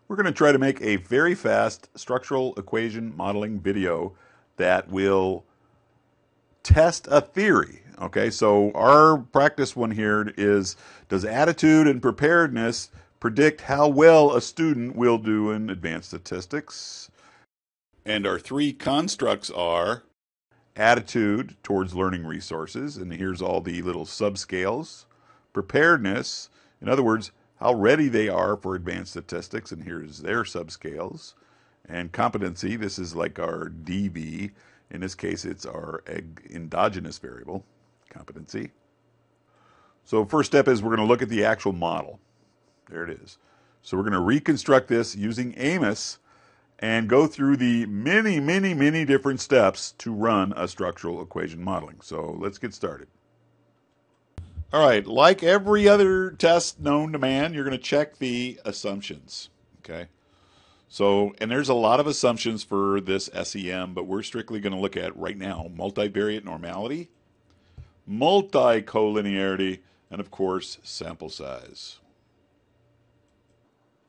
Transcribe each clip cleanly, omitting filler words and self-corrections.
We're going to try to make a very fast structural equation modeling video that will test a theory. Okay, so our practice one here is, does attitude and preparedness predict how well a student will do in advanced statistics? And our three constructs are attitude towards learning resources, and here's all the little subscales. Preparedness, in other words, how ready they are for advanced statistics, and here's their subscales. And competency, this is like our DV. In this case, it's our endogenous variable, competency. So first step is we're going to look at the actual model. There it is. So we're going to reconstruct this using Amos and go through the many different steps to run a structural equation modeling. So let's get started. All right, like every other test known to man, you're going to check the assumptions, okay? So, and there's a lot of assumptions for this SEM, but we're strictly going to look at right now multivariate normality, multi-collinearity, and of course, sample size.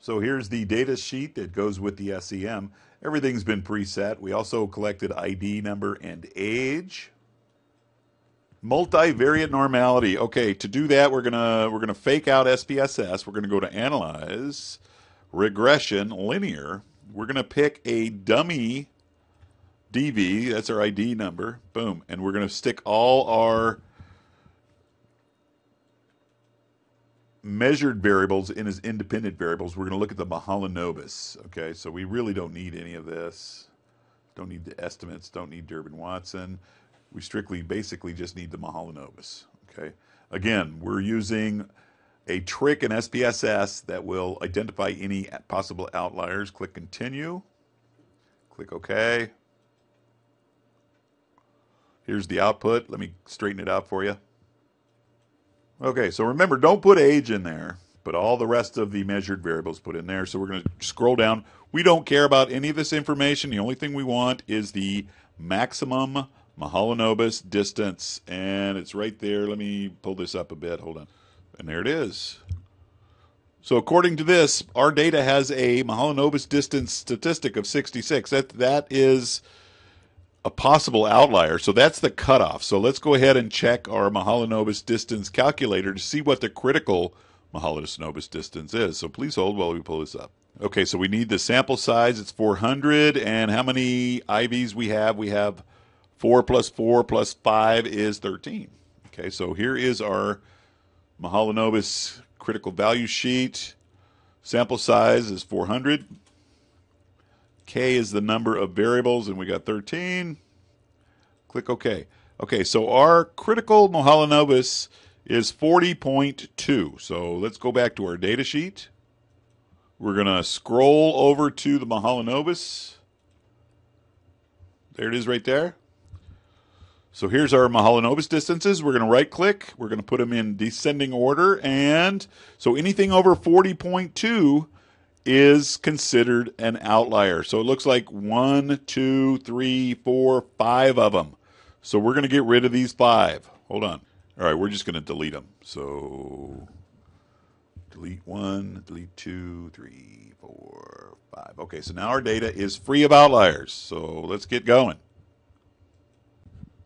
So here's the data sheet that goes with the SEM. Everything's been preset. We also collected ID number and age. Multivariate normality. Okay, to do that, we're gonna fake out SPSS. We're gonna go to Analyze, Regression, Linear. We're gonna pick a dummy DV. That's our ID number. Boom, and we're gonna stick all our measured variables in as independent variables. We're going to look at the Mahalanobis. Okay, so we really don't need any of this. Don't need the estimates. Don't need Durbin-Watson. We strictly, basically, just need the Mahalanobis. Okay. Again, we're using a trick in SPSS that will identify any possible outliers. Click Continue. Click OK. Here's the output. Let me straighten it out for you. Okay, so remember, don't put age in there, but all the rest of the measured variables put in there. So we're going to scroll down. We don't care about any of this information. The only thing we want is the maximum Mahalanobis distance, and it's right there. Let me pull this up a bit. Hold on. And there it is. So according to this, our data has a Mahalanobis distance statistic of 66. That is a possible outlier. So that's the cutoff. So let's go ahead and check our Mahalanobis distance calculator to see what the critical Mahalanobis distance is. So please hold while we pull this up. Okay, so we need the sample size. It's 400. And how many IVs we have? We have 4 plus 4 plus 5 is 13. Okay, so here is our Mahalanobis critical value sheet. Sample size is 400. K is the number of variables, and we got 13. Click OK. Okay, so our critical Mahalanobis is 40.2. So let's go back to our data sheet. We're going to scroll over to the Mahalanobis. There it is right there. So here's our Mahalanobis distances. We're going to right-click. We're going to put them in descending order. And so anything over 40.2 is considered an outlier. So it looks like 1, 2, 3, 4, 5 of them. So we're going to get rid of these 5. Hold on. All right, we're just going to delete them. So delete 1, delete 2, 3, 4, 5. Okay, so now our data is free of outliers. So let's get going.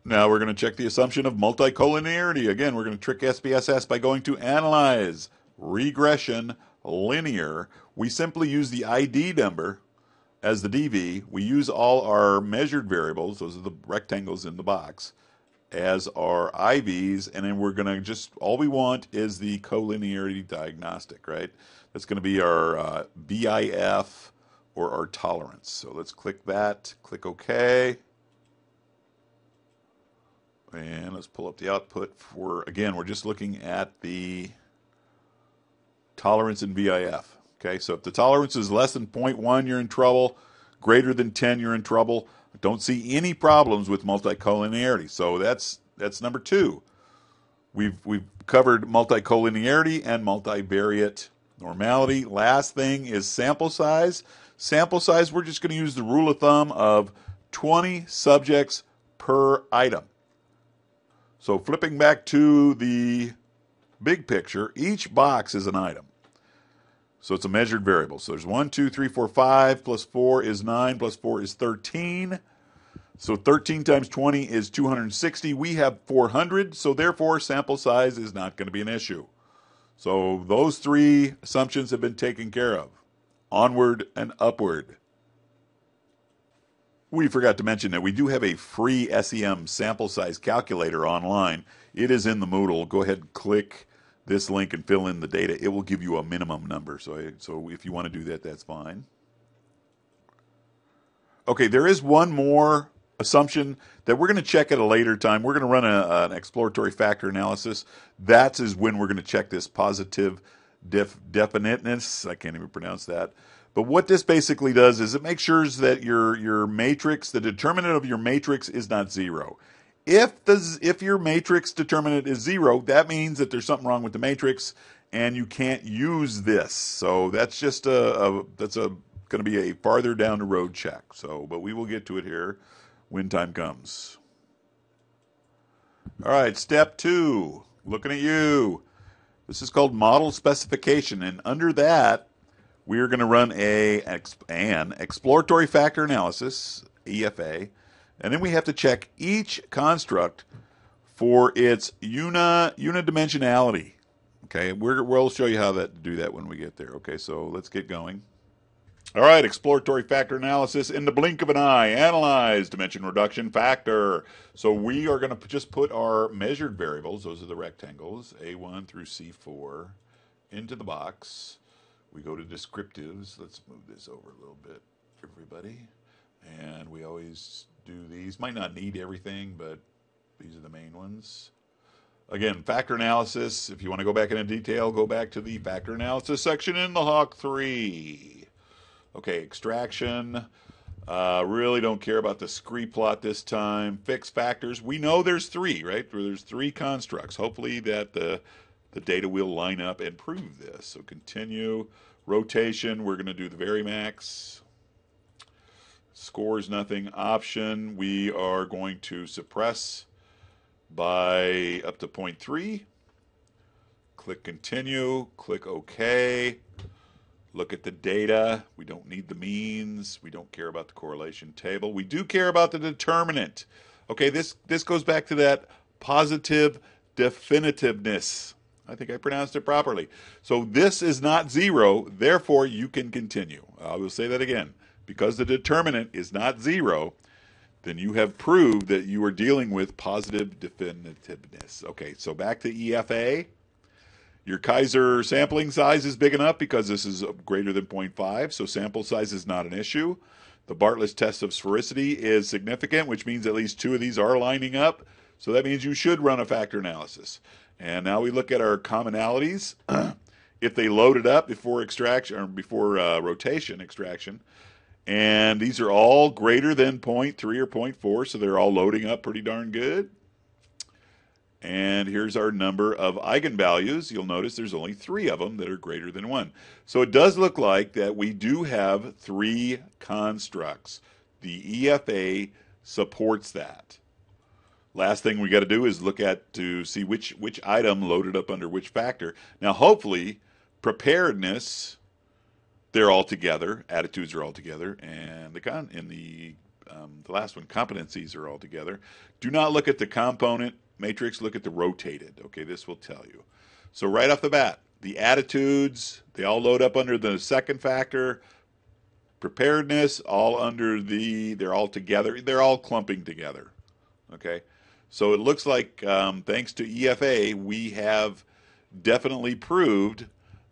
Now we're going to check the assumption of multicollinearity. Again, we're going to trick SPSS by going to Analyze, Regression, Linear. We simply use the ID number as the DV. We use all our measured variables, those are the rectangles in the box, as our IVs, and then we're going to just, all we want is the collinearity diagnostic, right? That's going to be our BIF or our tolerance. So let's click that, click OK. And let's pull up the output for, again, we're just looking at the tolerance in BIF. Okay, so if the tolerance is less than 0.1, you're in trouble. Greater than 10, you're in trouble. Don't see any problems with multicollinearity. So that's number 2. We've covered multicollinearity and multivariate normality. Last thing is sample size. Sample size, we're just going to use the rule of thumb of 20 subjects per item. So flipping back to the big picture, each box is an item. So it's a measured variable. So there's 1, 2, 3, 4, 5, plus 4 is 9, plus 4 is 13. So 13 times 20 is 260. We have 400, so therefore sample size is not going to be an issue. So those three assumptions have been taken care of. Onward and upward. We forgot to mention that we do have a free SEM sample size calculator online. It is in the Moodle. Go ahead and click this link and fill in the data. It will give you a minimum number. So if you want to do that, that's fine. Okay, there is one more assumption that we're going to check at a later time. We're going to run an exploratory factor analysis. That is when we're going to check this positive definiteness. I can't even pronounce that. But what this basically does is it makes sure that your matrix, the determinant of your matrix, is not 0. If your matrix determinant is 0, that means that there's something wrong with the matrix and you can't use this. So that's just going to be a farther down the road check. But we will get to it here when time comes. All right, step 2. Looking at you. This is called model specification, and under that, we are going to run an exploratory factor analysis, EFA, and then we have to check each construct for its unidimensionality. Okay, we'll show you how to do that when we get there. Okay, so let's get going. All right, exploratory factor analysis in the blink of an eye. Analyze dimension reduction factor. So we are going to just put our measured variables, those are the rectangles, A1 through C4, into the box. We go to descriptives. Let's move this over a little bit, everybody. And we always do these. Might not need everything, but these are the main ones. Again, factor analysis. If you want to go back into detail, go back to the factor analysis section in the Hawk 3. Okay, extraction. Really don't care about the scree plot this time. Fixed factors. We know there's 3, right? There's 3 constructs. Hopefully that the data will line up and prove this. So continue. Rotation, we're going to do the varimax. Scores nothing. Option, we are going to suppress by up to 0.3. Click continue. Click OK. Look at the data. We don't need the means. We don't care about the correlation table. We do care about the determinant. Okay, this goes back to that positive definitiveness. I think I pronounced it properly. So this is not 0, therefore you can continue. I will say that again. Because the determinant is not 0, then you have proved that you are dealing with positive definitiveness. Okay, so back to EFA. Your Kaiser sampling size is big enough because this is greater than 0.5, so sample size is not an issue. The Bartlett's test of sphericity is significant, which means at least 2 of these are lining up. So that means you should run a factor analysis. And now we look at our commonalities. If they loaded up before extraction or before rotation extraction, and these are all greater than 0.3 or 0.4, so they're all loading up pretty darn good. And here's our number of eigenvalues. You'll notice there's only 3 of them that are greater than 1. So it does look like that we do have 3 constructs. The EFA supports that. Last thing we got to do is look at to see which item loaded up under which factor. Now, hopefully, preparedness, they're all together. Attitudes are all together, and the last one, competencies, are all together. Do not look at the component matrix. Look at the rotated. Okay, this will tell you. So right off the bat, the attitudes, they all load up under the second factor. Preparedness, all under they're all together. They're all clumping together. Okay. So it looks like, thanks to EFA, we have definitely proved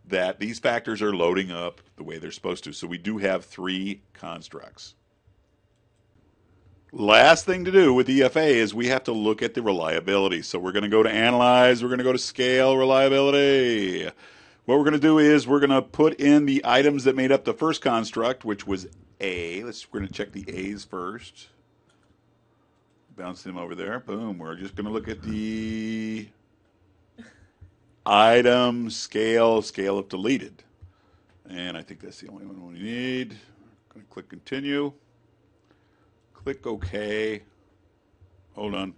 that these factors are loading up the way they're supposed to. So we do have 3 constructs. Last thing to do with EFA is we have to look at the reliability. So we're going to go to Analyze. We're going to go to Scale Reliability. What we're going to do is we're going to put in the items that made up the first construct, which was A. We're going to check the A's first. Bounce them over there. Boom. We're just going to look at the item, scale of deleted. And I think that's the only one we need. I'm going to click continue. Click OK. Hold on.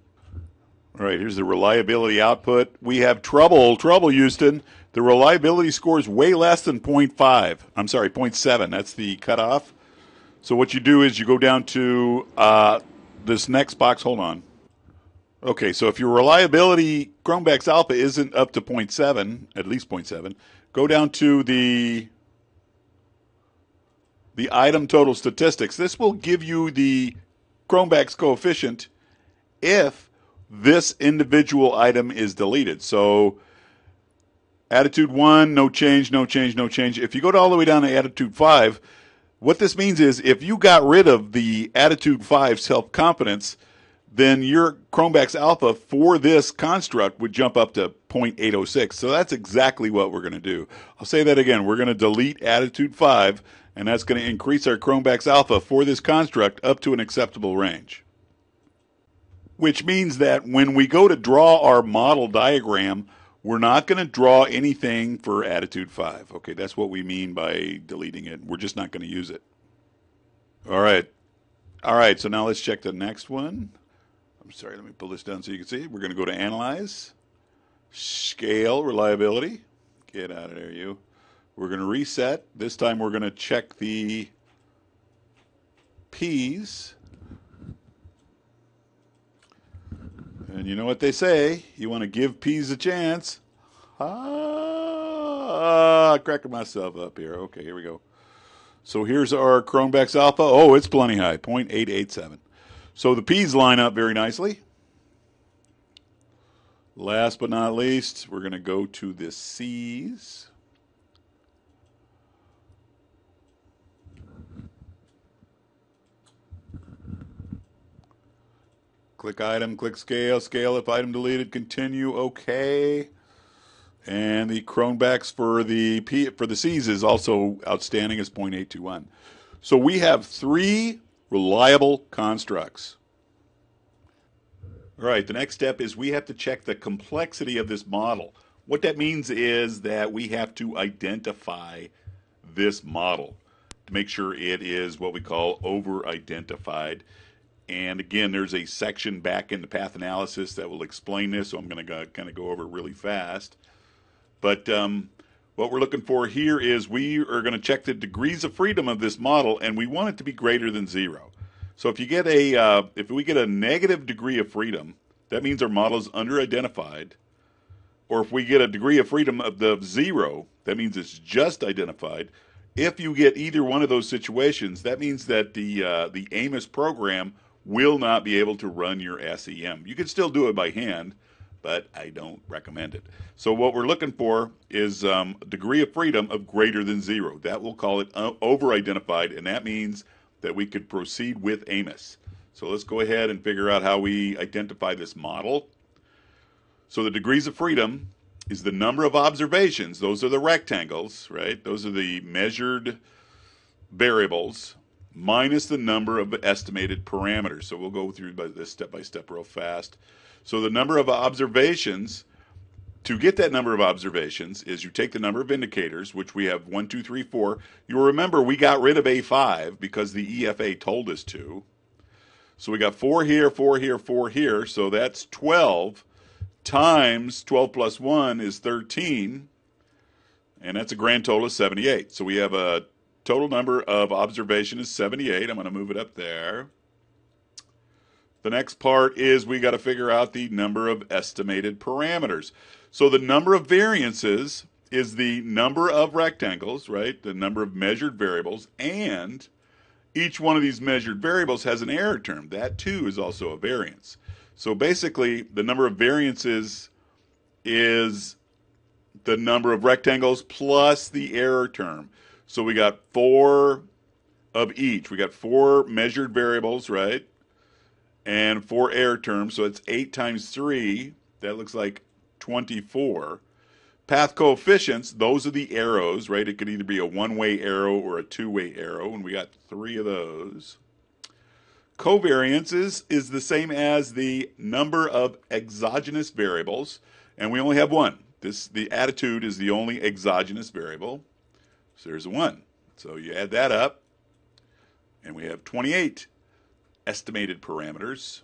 All right, here's the reliability output. We have trouble, Houston. The reliability score is way less than 0.5. I'm sorry, 0.7. That's the cutoff. So what you do is you go down to this next box. Hold on. Okay, so if your reliability Chromeback's alpha isn't up to 0.7, at least 0.7, go down to the item total statistics. This will give you the Chromeback's coefficient if this individual item is deleted. So attitude 1, no change, no change, no change. If you go all the way down to attitude 5, what this means is if you got rid of the attitude 5 self-confidence, then your Chromeback's alpha for this construct would jump up to 0.806. So that's exactly what we're going to do. I'll say that again. We're going to delete attitude 5, and that's going to increase our Chromeback's alpha for this construct up to an acceptable range. Which means that when we go to draw our model diagram, we're not going to draw anything for attitude 5. Okay, that's what we mean by deleting it. We're just not going to use it. All right. All right, so now let's check the next one. I'm sorry, let me pull this down so you can see. We're going to go to Analyze, Scale, Reliability. Get out of there, you. We're going to reset. This time we're going to check the P's. And you know what they say, you want to give P's a chance. Cracking myself up here. Okay, here we go. So here's our Chromeback's alpha. Oh, it's plenty high, 0.887. So the P's line up very nicely. Last but not least, we're going to go to the C's. Click item, click scale, scale if item deleted, continue, okay. And the Chronebacks for the C's is also outstanding as 0.821. So we have 3 reliable constructs. All right, the next step is we have to check the complexity of this model. What that means is that we have to identify this model to make sure it is what we call over-identified. And again, there's a section back in the path analysis that will explain this, so I'm going to kind of go over it really fast. But what we're looking for here is we are going to check the degrees of freedom of this model, and we want it to be greater than 0. So if you get if we get a negative degree of freedom, that means our model is under-identified. Or if we get a degree of freedom of 0, that means it's just identified. If you get either one of those situations, that means that the Amos program will not be able to run your SEM. You can still do it by hand, but I don't recommend it. So what we're looking for is a degree of freedom of greater than 0. That will call it over-identified, and that means that we could proceed with Amos. So let's go ahead and figure out how we identify this model. So the degrees of freedom is the number of observations. Those are the rectangles, right? Those are the measured variables minus the number of estimated parameters. So we'll go through this step by step real fast. So the number of observations, to get that number of observations, is you take the number of indicators, which we have 1, 2, 3, 4. You'll remember we got rid of A5 because the EFA told us to. So we got 4 here, 4 here, 4 here. So that's 12 times 12 plus 1 is 13. And that's a grand total of 78. So we have a total number of observation is 78. I'm going to move it up there. The next part is we got to figure out the number of estimated parameters. So the number of variances is the number of rectangles, right? The number of measured variables, and each one of these measured variables has an error term. That too is also a variance. So basically the number of variances is the number of rectangles plus the error term. So we got 4 of each. We got 4 measured variables, right? And 4 error terms, so it's 8 times 3. That looks like 24. Path coefficients, those are the arrows, right? It could either be a one-way arrow or a two-way arrow, and we got 3 of those. Covariances is the same as the number of exogenous variables, and we only have 1. The attitude is the only exogenous variable. So there's a 1. So you add that up, and we have 28 estimated parameters.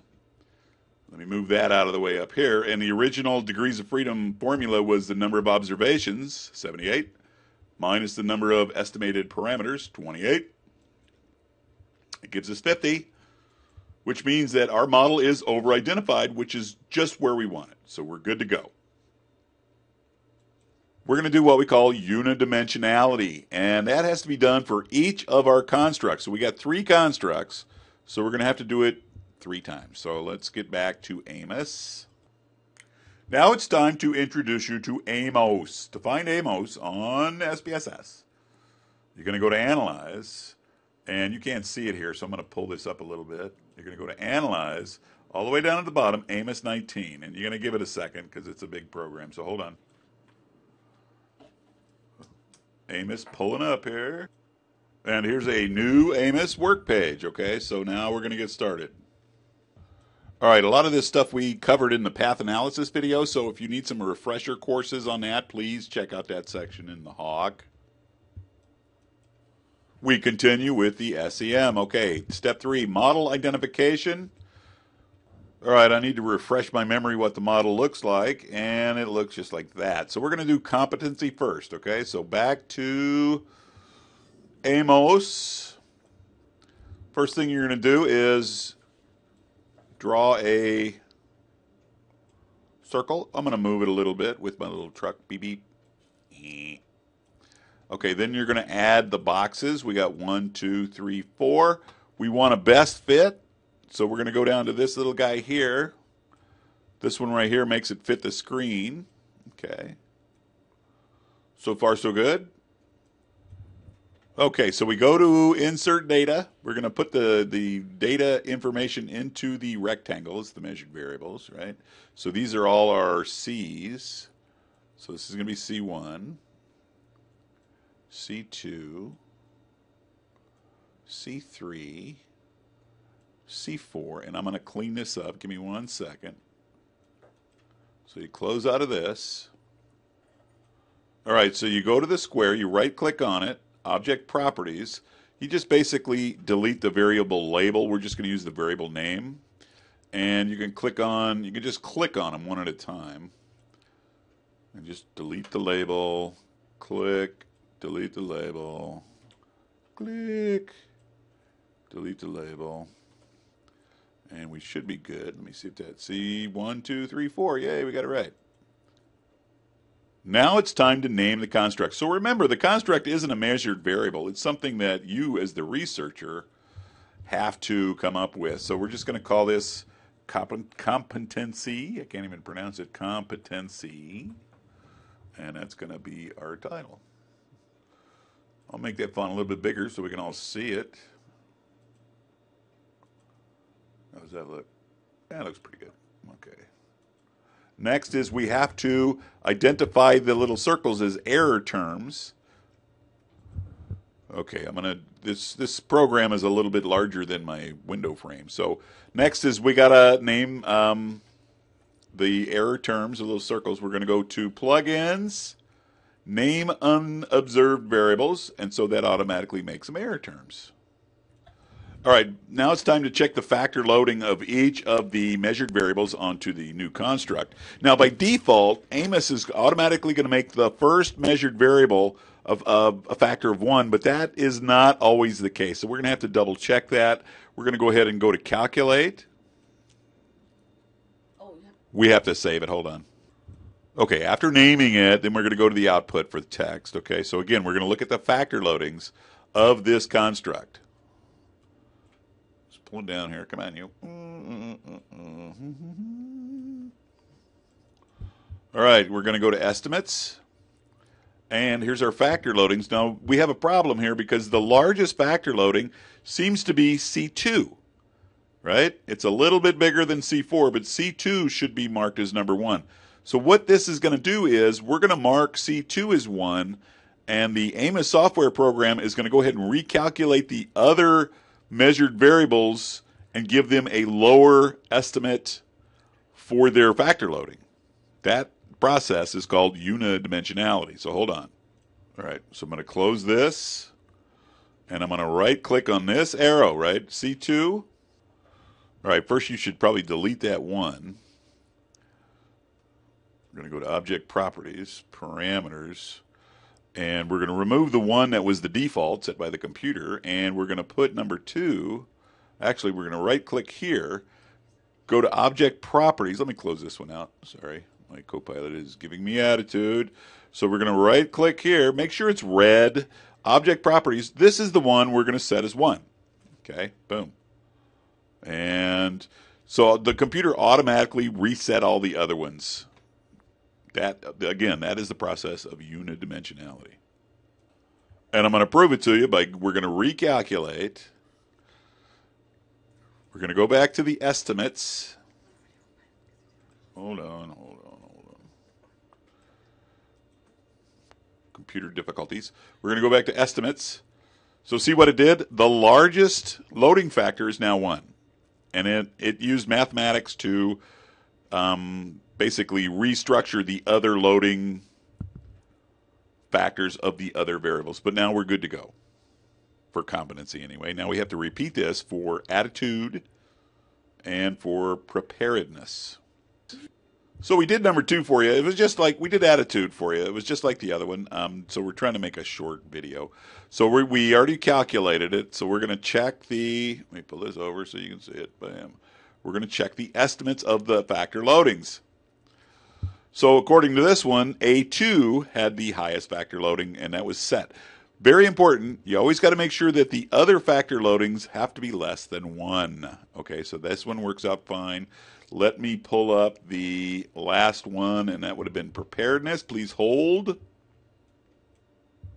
Let me move that out of the way up here. And the original degrees of freedom formula was the number of observations, 78, minus the number of estimated parameters, 28. It gives us 50, which means that our model is over-identified, which is just where we want it. So we're good to go. We're going to do what we call unidimensionality, and that has to be done for each of our constructs. So we got 3 constructs, so we're going to have to do it 3 times. So let's get back to Amos. Now it's time to introduce you to Amos. To find Amos on SPSS, you're going to go to Analyze, and you can't see it here, so I'm going to pull this up a little bit. You're going to go to Analyze, all the way down at the bottom, Amos 19, and you're going to give it a second because it's a big program, so hold on. Amos pulling up here. And here's a new Amos work page, okay? So now we're going to get started. All right, a lot of this stuff we covered in the path analysis video, so if you need some refresher courses on that, please check out that section in the Hawk. We continue with the SEM. Okay, step 3, model identification. All right, I need to refresh my memory what the model looks like, and it looks just like that. So we're going to do competency first, okay? So back to Amos. First thing you're going to do is draw a circle. I'm going to move it a little bit with my little truck, beep, beep. Okay, then you're going to add the boxes. We got 1, 2, 3, 4. We want a best fit. So we're going to go down to this little guy here. This one right here makes it fit the screen. Okay. So far, so good. Okay, so we go to insert data. We're going to put the data information into the rectangles, the measured variables, right? So these are all our C's. So this is going to be C1, C2, C3, C4, and I'm going to clean this up. Give me 1 second. So you close out of this. All right, so you go to the square, you right-click on it, Object Properties. You just basically delete the variable label. We're just going to use the variable name. And you can just click on them one at a time. And just delete the label, click, delete the label, click, delete the label. And we should be good. Let me see if that's C1, 2, 3, 4. Yay, we got it right. Now it's time to name the construct. So remember, the construct isn't a measured variable. It's something that you, as the researcher, have to come up with. So we're just going to call this competency. I can't even pronounce it. Competency. And that's going to be our title. I'll make that font a little bit bigger so we can all see it. How does that look? That looks pretty good. Okay. Next is we have to identify the little circles as error terms. Okay, this program is a little bit larger than my window frame. So next is we gotta name the error terms of those circles. We're gonna go to plugins, name unobserved variables, and so that automatically makes them error terms. All right, now it's time to check the factor loading of each of the measured variables onto the new construct. Now, by default, Amos is automatically going to make the first measured variable of a factor of 1, but that is not always the case. So we're going to have to double check that. We're going to go ahead and go to Calculate. Oh, yeah. We have to save it. Hold on. Okay, after naming it, then we're going to go to the output for the text. Okay, so again, we're going to look at the factor loadings of this construct. Pull it down here. Come on, you. All right, we're going to go to Estimates. And here's our factor loadings. Now, we have a problem here because the largest factor loading seems to be C2, right? It's a little bit bigger than C4, but C2 should be marked as number 1. So what this is going to do is we're going to mark C2 as 1, and the Amos software program is going to go ahead and recalculate the other measured variables and give them a lower estimate for their factor loading. That process is called unidimensionality. So hold on. All right, so I'm going to close this, and I'm going to right-click on this arrow, right? C2. All right, first you should probably delete that one. We're going to go to Object Properties, Parameters, and we're going to remove the one that was the default set by the computer, and we're going to put number 2. Actually, we're going to right-click here, go to Object Properties. Let me close this one out. Sorry, my Copilot is giving me attitude. So we're going to right-click here, make sure it's red, Object Properties. This is the one we're going to set as 1. Okay, boom. And so the computer automatically reset all the other ones. That, again, that is the process of unidimensionality. And I'm going to prove it to you by, we're going to recalculate. We're going to go back to the estimates. Hold on. Computer difficulties. We're going to go back to estimates. So see what it did? The largest loading factor is now 1. And it used mathematics to basically restructure the other loading factors of the other variables. But now we're good to go for competency anyway. Now we have to repeat this for attitude and for preparedness. So we did number 2 for you. It was just like we did attitude for you. It was just like the other one. So we're trying to make a short video. So we already calculated it. So we're going to check the, let me pull this over so you can see it. Bam. We're going to check the estimates of the factor loadings. So according to this one, A2 had the highest factor loading, and that was set. Very important, you always got to make sure that the other factor loadings have to be less than 1. Okay, so this one works out fine. Let me pull up the last one, and that would have been preparedness. Please hold.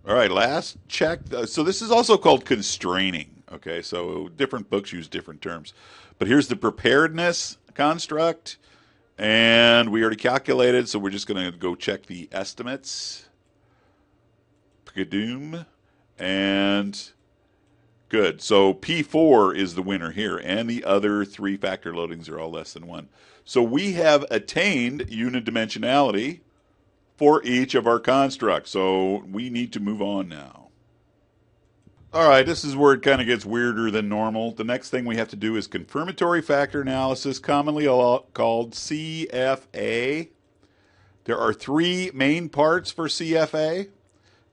All right, last check. So this is also called constraining. Okay, so different books use different terms. But here's the preparedness construct, and we already calculated, so we're just going to go check the estimates. Kadoom. And good. So P4 is the winner here, and the other 3 factor loadings are all less than 1. So we have attained unidimensionality for each of our constructs. So we need to move on now. All right, this is where it kind of gets weirder than normal. The next thing we have to do is confirmatory factor analysis, commonly called CFA. There are 3 main parts for CFA.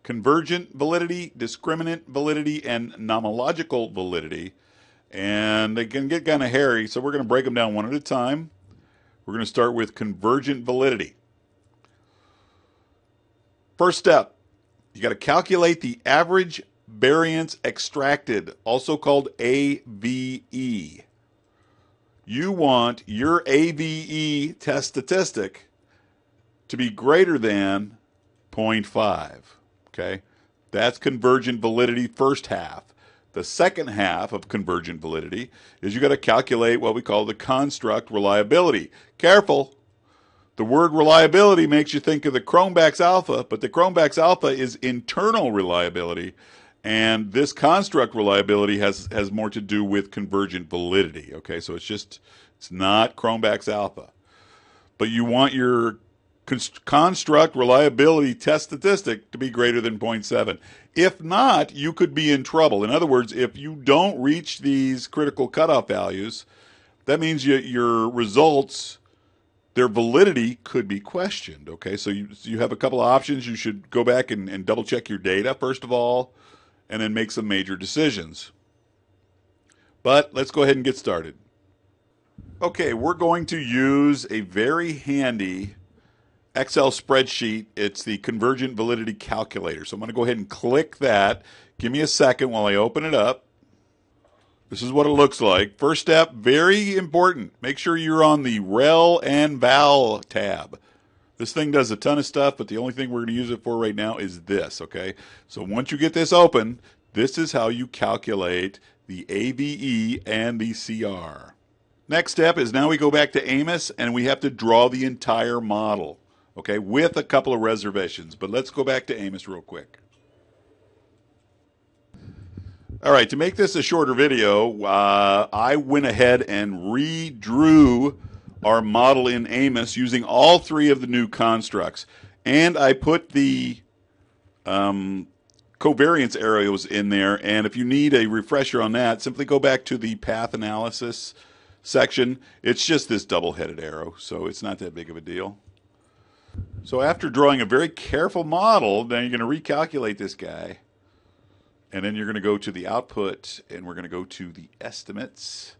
Convergent validity, discriminant validity, and nomological validity. And they can get kind of hairy, so we're going to break them down one at a time. We're going to start with convergent validity. First step, you got to calculate the average variance extracted, also called AVE. You want your AVE test statistic to be greater than 0.5. Okay, that's convergent validity first half. The second half of convergent validity is you got to calculate what we call the construct reliability. Careful, the word reliability makes you think of the Cronbach's alpha, but the Cronbach's alpha is internal reliability, and this construct reliability has more to do with convergent validity. Okay, so it's not Cronbach's alpha, but you want your construct reliability test statistic to be greater than 0.7. If not, you could be in trouble. In other words, if you don't reach these critical cutoff values, that means your results, their validity could be questioned. Okay, so you have a couple of options. You should go back and double check your data, first of all, and then make some major decisions. But let's go ahead and get started. Okay, we're going to use a very handy Excel spreadsheet. It's the convergent validity calculator. So I'm going to go ahead and click that. Give me a second while I open it up. This is what it looks like. First step, very important. Make sure you're on the rel and val tab. This thing does a ton of stuff, but the only thing we're going to use it for right now is this, okay? So once you get this open, this is how you calculate the AVE and the CR. Next step is now we go back to Amos and we have to draw the entire model. Okay, with a couple of reservations, but let's go back to Amos real quick. All right, to make this a shorter video, I went ahead and redrew our model in Amos using all 3 of the new constructs. And I put the covariance areas in there, and if you need a refresher on that, simply go back to the path analysis section. It's just this double-headed arrow, so it's not that big of a deal. So after drawing a very careful model, then you're going to recalculate this guy. And then you're going to go to the output, and we're going to go to the estimates.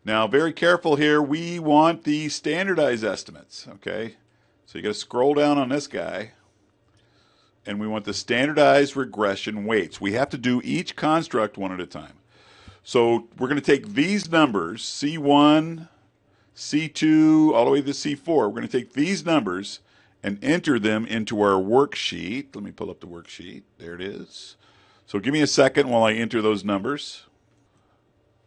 Now, very careful here. We want the standardized estimates, okay? So you got to scroll down on this guy. And we want the standardized regression weights. We have to do each construct one at a time. So we're going to take these numbers, C1, C2, all the way to C4. We're going to take these numbers and enter them into our worksheet. Let me pull up the worksheet. There it is. So give me a second while I enter those numbers.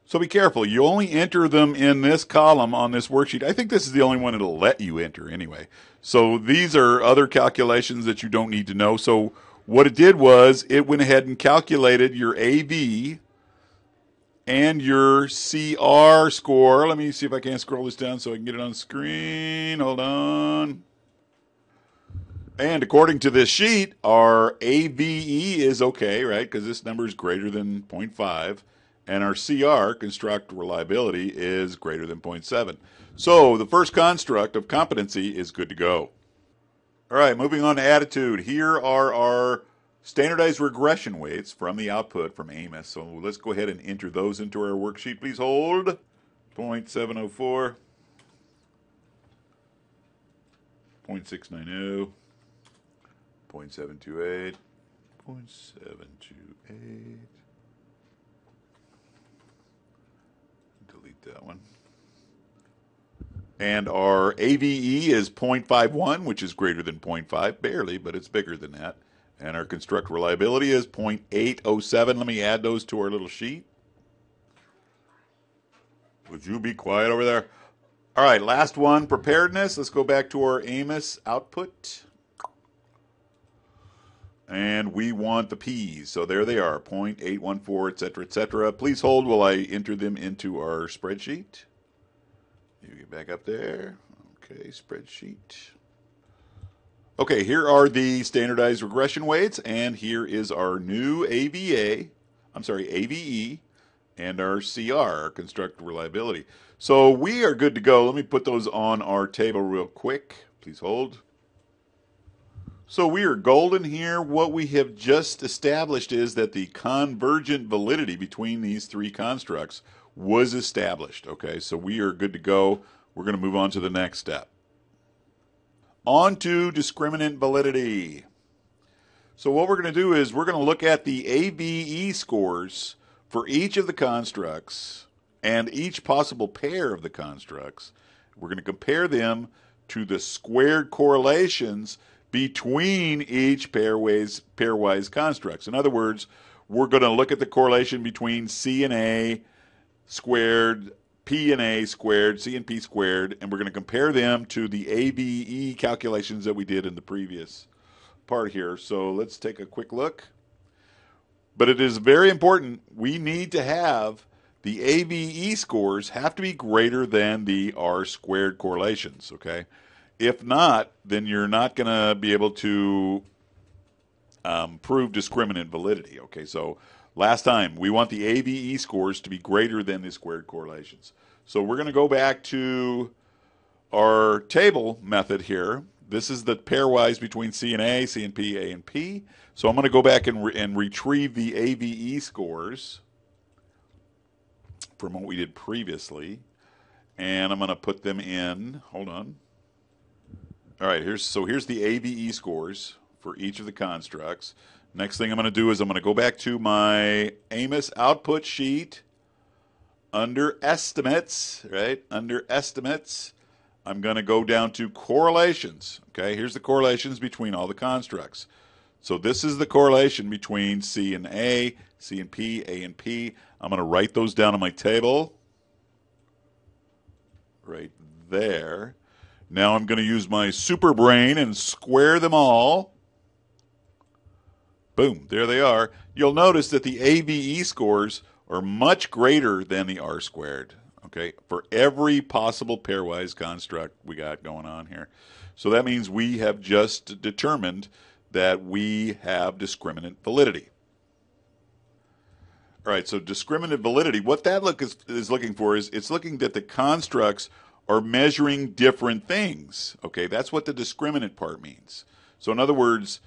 So be careful. You only enter them in this column on this worksheet. I think this is the only one it'll let you enter anyway. So these are other calculations that you don't need to know. So what it did was it went ahead and calculated your AV and your CR score. Let me see if I can scroll this down so I can get it on screen. Hold on. And according to this sheet, our AVE is okay, right? Because this number is greater than 0.5. And our CR, construct reliability, is greater than 0.7. So the first construct of competency is good to go. All right, moving on to attitude. Here are our standardized regression weights from the output from Amos. So let's go ahead and enter those into our worksheet. Please hold. 0.704, 0.690, 0.728, 0.728. Delete that one. And our AVE is 0.51, which is greater than 0.5, barely, but it's bigger than that. And our construct reliability is 0.807. Let me add those to our little sheet. Would you be quiet over there? All right, last one, preparedness. Let's go back to our Amos output. And we want the P's. So there they are, 0.814, et cetera, et cetera. Please hold while I enter them into our spreadsheet. You get back up there. Okay, spreadsheet. Okay, here are the standardized regression weights, and here is our new AVE, and our CR, our construct reliability. So we are good to go. Let me put those on our table real quick. Please hold. So we are golden here. What we have just established is that the convergent validity between these three constructs was established. Okay, so we are good to go. We're going to move on to the next step. On to discriminant validity. So what we're going to do is we're going to look at the AVE scores for each of the constructs and each possible pair of the constructs. We're going to compare them to the squared correlations between each pairwise constructs. In other words, we're going to look at the correlation between C and A squared, P and A squared, C and P squared, and we're going to compare them to the AVE calculations that we did in the previous part here. So let's take a quick look. But it is very important. We need to have the AVE scores have to be greater than the R squared correlations, okay? If not, then you're not going to be able to prove discriminant validity. Okay, so last time, we want the AVE scores to be greater than the squared correlations. So we're going to go back to our table method here. This is the pairwise between C and A, C and P, A and P. So I'm going to go back and retrieve the AVE scores from what we did previously. And I'm going to put them in. Hold on. All right, here's the AVE scores for each of the constructs. Next thing I'm going to do is I'm going to go back to my Amos output sheet under estimates, right? Under estimates, I'm going to go down to correlations. Okay, here's the correlations between all the constructs. So this is the correlation between C and A, C and P, A and P. I'm going to write those down on my table right there. Now I'm going to use my super brain and square them all. Boom, there they are. You'll notice that the AVE scores are much greater than the R squared, okay, for every possible pairwise construct we got going on here. So that means we have just determined that we have discriminant validity. All right, so discriminant validity, what that is looking for is it's looking that the constructs are measuring different things. Okay, that's what the discriminant part means. So in other words,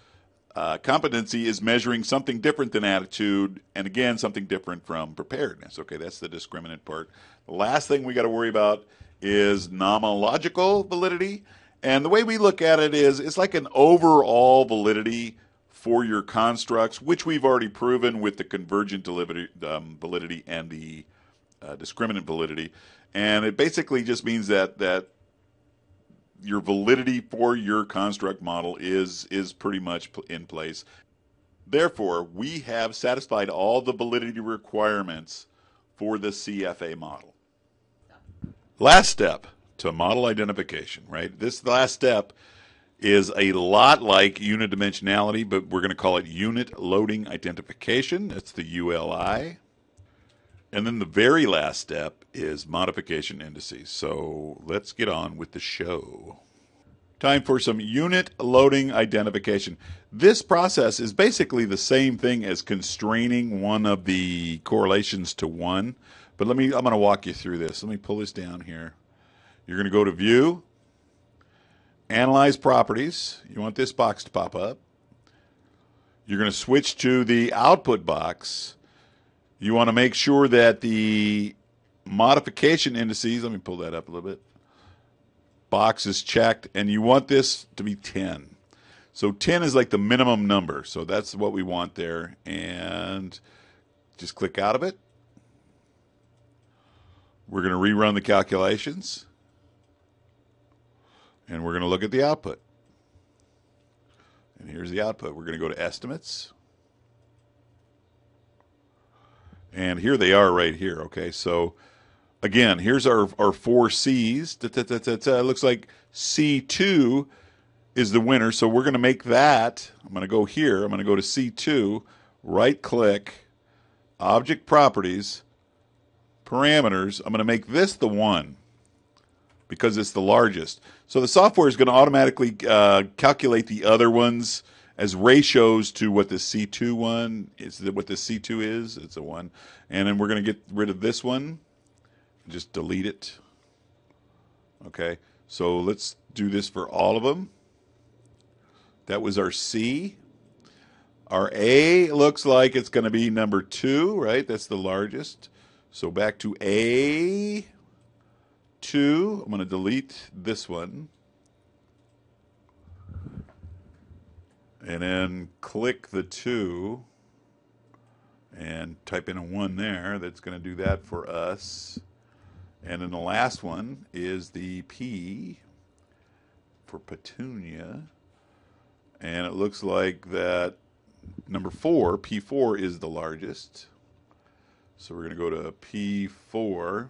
competency is measuring something different than attitude, and again, something different from preparedness. Okay, that's the discriminant part. The last thing we got to worry about is nomological validity. And the way we look at it is it's like an overall validity for your constructs, which we've already proven with the convergent validity and the discriminant validity. And it basically just means that your validity for your construct model is pretty much in place. Therefore, we have satisfied all the validity requirements for the CFA model. Last step to model identification, right? This last step is a lot like unit dimensionality, but we're going to call it unit loading identification. That's the ULI. And then the very last step is modification indices. So let's get on with the show. Time for some unit loading identification. This process is basically the same thing as constraining one of the correlations to 1. But I'm going to walk you through this. Let me pull this down here. You're going to go to View, Analyze Properties. You want this box to pop up. You're going to switch to the output box. You want to make sure that the modification indices, let me pull that up a little bit, box is checked, and you want this to be 10. So 10 is like the minimum number. So that's what we want there. And just click out of it. We're going to rerun the calculations. And we're going to look at the output. And here's the output. We're going to go to Estimates. And here they are right here. Okay, so again, here's our 4 C's. It looks like C2 is the winner. So we're going to make that. I'm going to go here. I'm going to go to C2, right-click, Object Properties, Parameters. I'm going to make this the 1. Because it's the largest. So the software is going to automatically calculate the other ones as ratios to what the C2 one is. What the C2 is, it's a 1. And then we're going to get rid of this one. Just delete it. Okay, so let's do this for all of them. That was our C. Our A looks like it's going to be number 2, right? That's the largest. So back to A. 2. I'm going to delete this one. And then click the 2 and type in a 1 there. That's going to do that for us. And then the last one is the P for Petunia. And it looks like that number 4, P4, is the largest. So we're going to go to P4.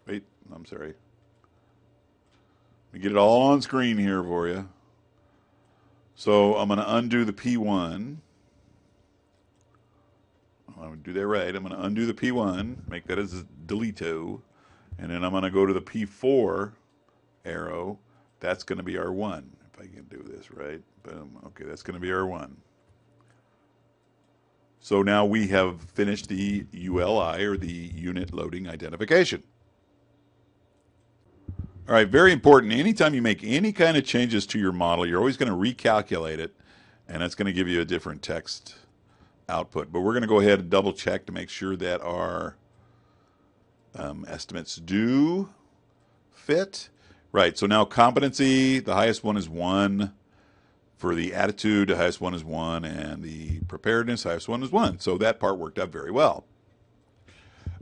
Wait, I'm sorry. Let me get it all on screen here for you. So I'm going to undo the P1. I'm going to do that right. I'm going to undo the P1, make that as a deleto, and then I'm going to go to the P4 arrow. That's going to be our 1. If I can do this right. Boom. Okay, that's going to be our 1. So now we have finished the ULI, or the unit loading identification. All right, very important. Anytime you make any kind of changes to your model, you're always going to recalculate it, and that's going to give you a different text output. But we're going to go ahead and double check to make sure that our estimates do fit. Right, so now competency, the highest one is 1. For the attitude, the highest one is 1, and the preparedness, the highest one is 1. So that part worked out very well.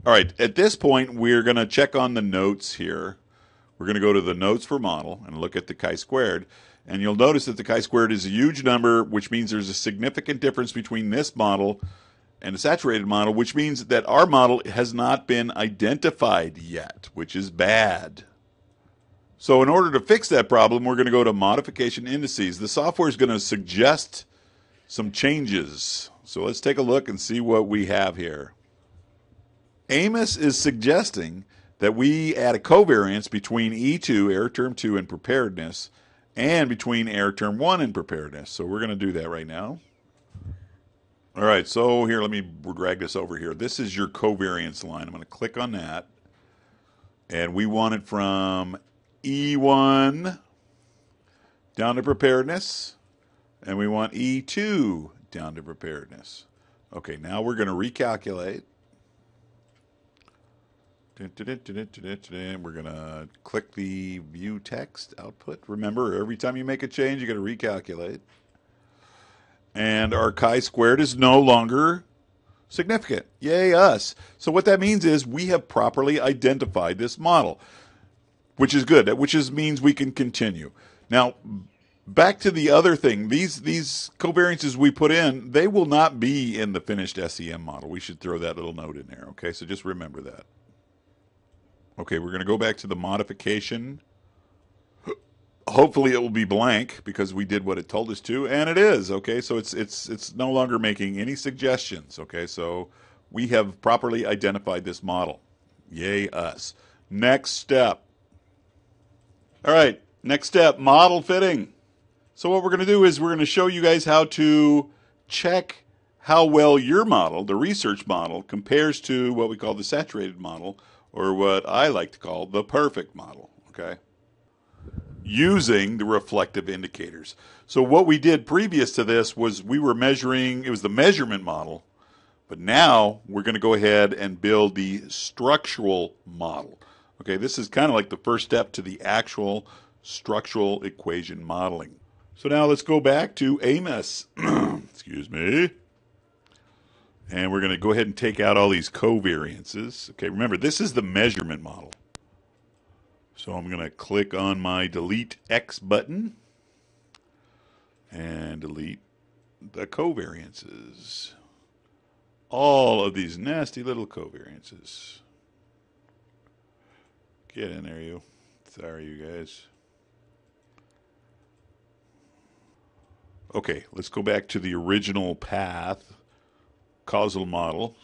All right, at this point, we're going to check on the notes here. We're going to go to the notes for model and look at the chi-squared. And you'll notice that the chi-squared is a huge number, which means there's a significant difference between this model and the saturated model, which means that our model has not been identified yet, which is bad. So in order to fix that problem, we're going to go to modification indices. The software is going to suggest some changes. So let's take a look and see what we have here. Amos is suggesting that we add a covariance between E2, error term 2, and preparedness, and between error term 1 and preparedness. So we're going to do that right now. All right, so here, let me drag this over here. This is your covariance line. I'm going to click on that. And we want it from E1 down to preparedness. And we want E2 down to preparedness. Okay, now we're going to recalculate. We're going to click the view text output. Remember, every time you make a change, you got to recalculate. And our chi-squared is no longer significant. Yay, us. So what that means is we have properly identified this model, which is good, which means we can continue. Now, back to the other thing. These covariances we put in, they will not be in the finished SEM model. We should throw that little note in there, okay? So just remember that. Okay, we're going to go back to the modification. Hopefully it will be blank because we did what it told us to, and it is, okay? So it's no longer making any suggestions, okay? So we have properly identified this model. Yay, us. Next step. All right, next step, model fitting. So what we're going to do is we're going to show you guys how to check how well your model, the research model, compares to what we call the saturated model, or what I like to call the perfect model, okay? Using the reflective indicators. So what we did previous to this was we were measuring, it was the measurement model, but now we're going to go ahead and build the structural model. Okay, this is kind of like the first step to the actual structural equation modeling. So now let's go back to Amos. Excuse me. And we're going to go ahead and take out all these covariances. Okay, remember, this is the measurement model. So I'm going to click on my delete X button and delete the covariances. All of these nasty little covariances. Get in there, you. Sorry, you guys. Okay, let's go back to the original path causal model.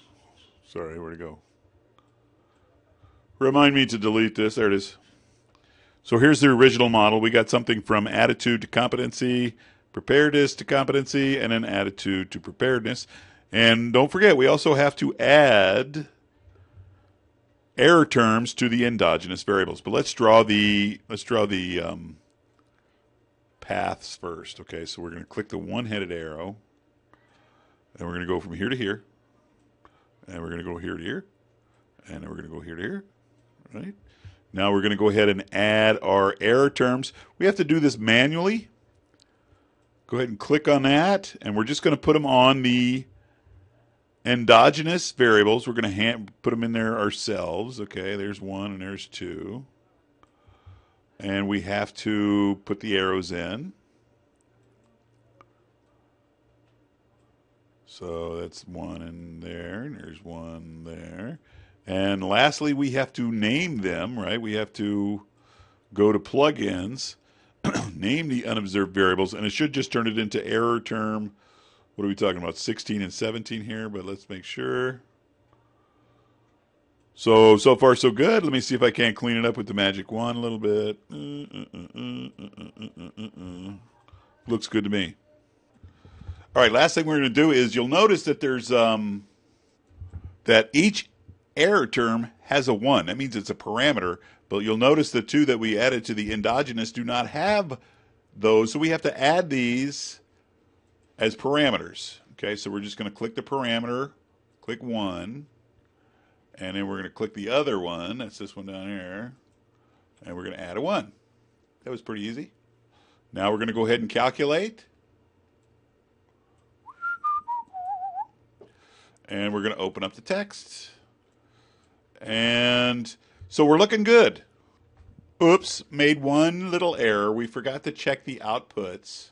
Sorry, where'd it go? Remind me to delete this. There it is. So here's the original model. We got something from attitude to competency, preparedness to competency, and then attitude to preparedness. And don't forget, we also have to add error terms to the endogenous variables. But let's draw the paths first. Okay, so we're going to click the one-headed arrow, and we're going to go from here to here, and we're going to go here to here, and then we're going to go here to here, right? Now we're going to go ahead and add our error terms. We have to do this manually. Go ahead and click on that, and we're just going to put them on the endogenous variables. We're going to put them in there ourselves. Okay, there's one and there's two. And we have to put the arrows in. So that's one in there, and there's one there. And lastly, we have to name them, right? We have to go to plugins, name the unobserved variables, and it should just turn it into error term. What are we talking about? 16 and 17 here, but let's make sure. So far so good. Let me see if I can't clean it up with the magic wand a little bit. Looks good to me. All right, last thing we're going to do is you'll notice that there's that each error term has a 1. That means it's a parameter, but you'll notice the 2 that we added to the endogenous do not have those, so we have to add these as parameters. Okay, so we're just going to click the parameter, click 1, and then we're going to click the other one, that's this one down here, and we're going to add a 1. That was pretty easy. Now we're going to go ahead and calculate. And we're going to open up the text. And so we're looking good. Oops, made one little error. We forgot to check the outputs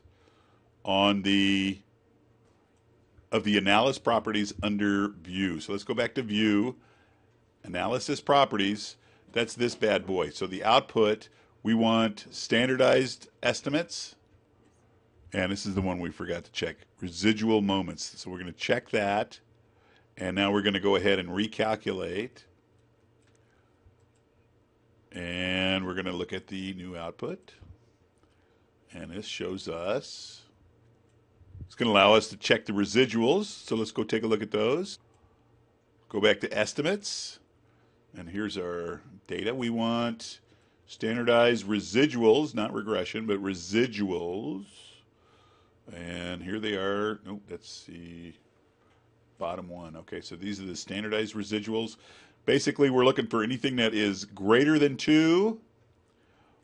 on the analysis properties under view. So let's go back to view, analysis properties. That's this bad boy. So the output, we want standardized estimates. And this is the one we forgot to check, residual moments. So we're going to check that. And now we're going to go ahead and recalculate. And we're going to look at the new output. And this shows us It's going to allow us to check the residuals. So let's go take a look at those. Go back to estimates. And here's our data. We want standardized residuals, not regression, but residuals. And here they are. Nope, that's the bottom one. Okay, so these are the standardized residuals. Basically, we're looking for anything that is greater than 2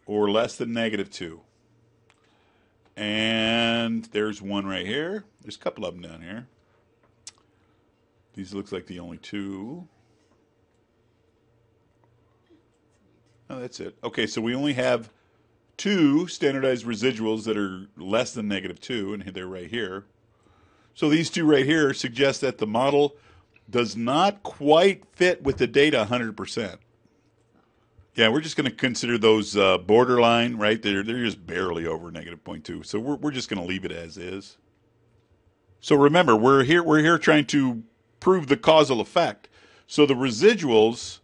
or less than -2. And there's one right here. There's a couple of them down here. These looks like the only 2. Oh, that's it. Okay, so we only have 2 standardized residuals that are less than -2, and they're right here. So these 2 right here suggest that the model does not quite fit with the data 100%. Yeah, we're just going to consider those borderline, right? They're just barely over -0.2. So we're just going to leave it as is. So remember, we're here trying to prove the causal effect. So the residuals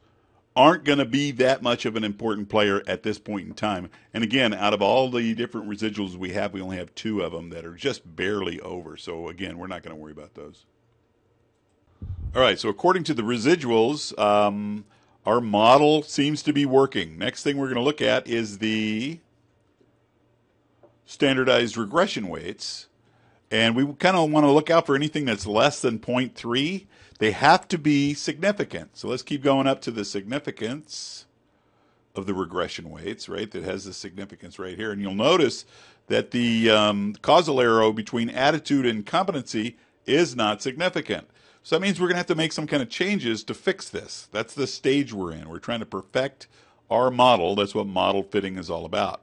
aren't going to be that much of an important player at this point in time. And again, out of all the different residuals we have, we only have 2 of them that are just barely over. So again, we're not going to worry about those. All right, so according to the residuals, our model seems to be working. Next thing we're going to look at is the standardized regression weights. And we kind of want to look out for anything that's less than 0.3. They have to be significant. So let's keep going up to the significance of the regression weights, right? That has the significance right here. And you'll notice that the causal arrow between attitude and competency is not significant. So that means we're going to have to make some kind of changes to fix this. That's the stage we're in. We're trying to perfect our model. That's what model fitting is all about.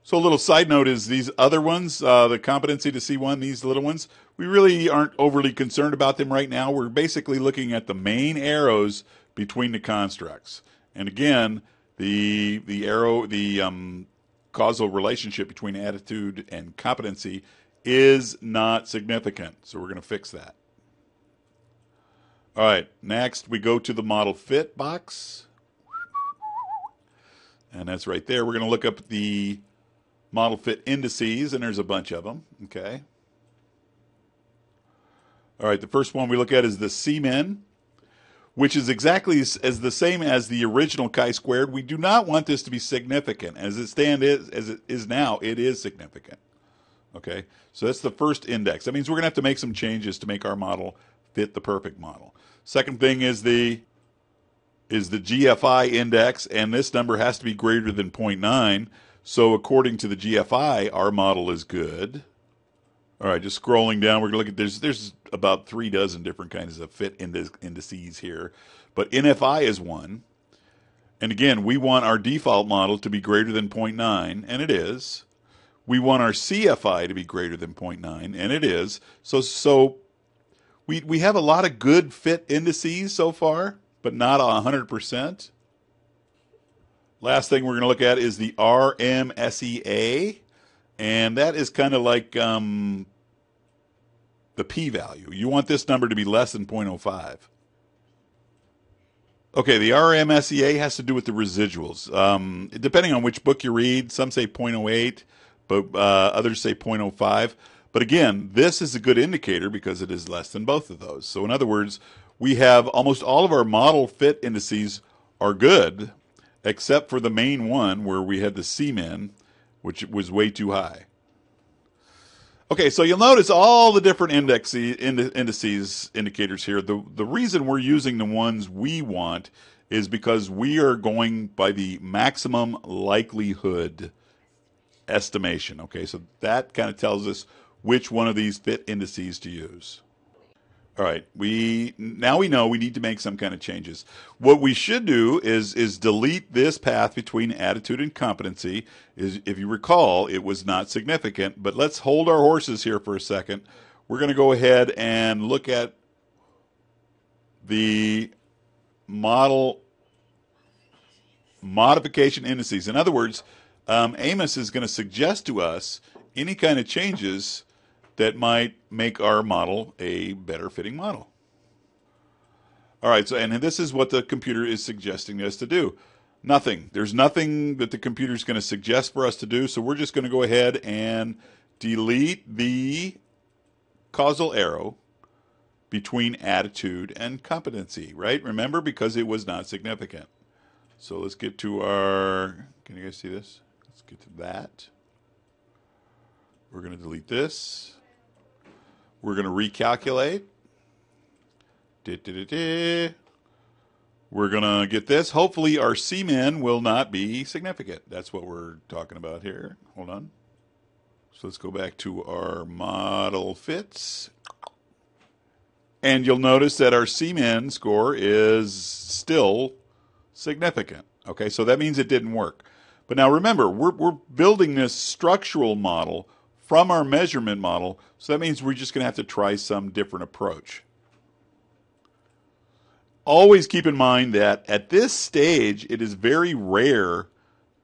So a little side note is these other ones, the competency to C1, these little ones, we really aren't overly concerned about them right now. We're basically looking at the main arrows between the constructs. And again, the causal relationship between attitude and competency is not significant. So we're going to fix that. All right, next we go to the model fit box. And that's right there. We're going to look up the model fit indices, and there's a bunch of them. Okay. All right, the first one we look at is the C-min, which is exactly as the same as the original chi-squared. We do not want this to be significant. As it is now, it is significant. Okay, so that's the first index. That means we're going to have to make some changes to make our model fit the perfect model. Second thing is the GFI index, and this number has to be greater than 0.9. So according to the GFI, our model is good. All right, just scrolling down, we're going to look at, there's about 3 dozen different kinds of fit indices here. But NFI is one. And again, we want our default model to be greater than 0.9, and it is. We want our CFI to be greater than 0.9, and it is. So we have a lot of good fit indices so far, but not 100%. Last thing we're going to look at is the RMSEA, and that is kind of like the p-value. You want this number to be less than 0.05. Okay, the RMSEA has to do with the residuals. Depending on which book you read, some say 0.08, but others say 0.05. But again, this is a good indicator because it is less than both of those. So in other words, we have almost all of our model fit indices are good, except for the main one where we had the C-min, which was way too high. Okay, so you'll notice all the different indicators here. The reason we're using the ones we want is because we are going by the maximum likelihood estimation. Okay, so that kind of tells us which one of these fit indices to use. All right, now we know we need to make some kind of changes. What we should do is delete this path between attitude and competency. If you recall, it was not significant, but let's hold our horses here for a second. We're going to go ahead and look at the model modification indices. In other words, Amos is going to suggest to us any kind of changes that might make our model a better fitting model. All right, so and this is what the computer is suggesting us to do. Nothing. There's nothing that the computer is going to suggest for us to do, so we're just going to go ahead and delete the causal arrow between attitude and competency, right? Remember, because it was not significant. So let's get to our, can you guys see this? Let's get to that. We're going to delete this. We're going to recalculate. We're going to get this. Hopefully our C-min will not be significant. That's what we're talking about here. Hold on. So let's go back to our model fits. And you'll notice that our C-min score is still significant. Okay, so that means it didn't work. But now remember, we're building this structural model from our measurement model, so that means we're just going to have to try some different approach. Always keep in mind that at this stage, it is very rare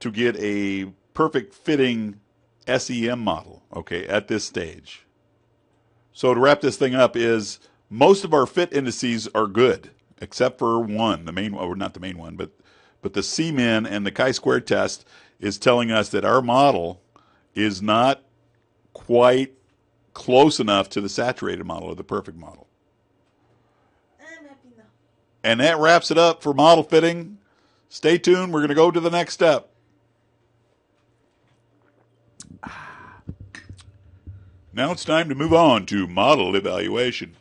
to get a perfect fitting SEM model, okay, at this stage. So to wrap this thing up is most of our fit indices are good, except for one, the main, or not the main one, but the C-min and the chi-square test is telling us that our model is not quite close enough to the saturated model or the perfect model. I'm happy now. And that wraps it up for model fitting. Stay tuned. We're going to go to the next step. Now it's time to move on to model evaluation.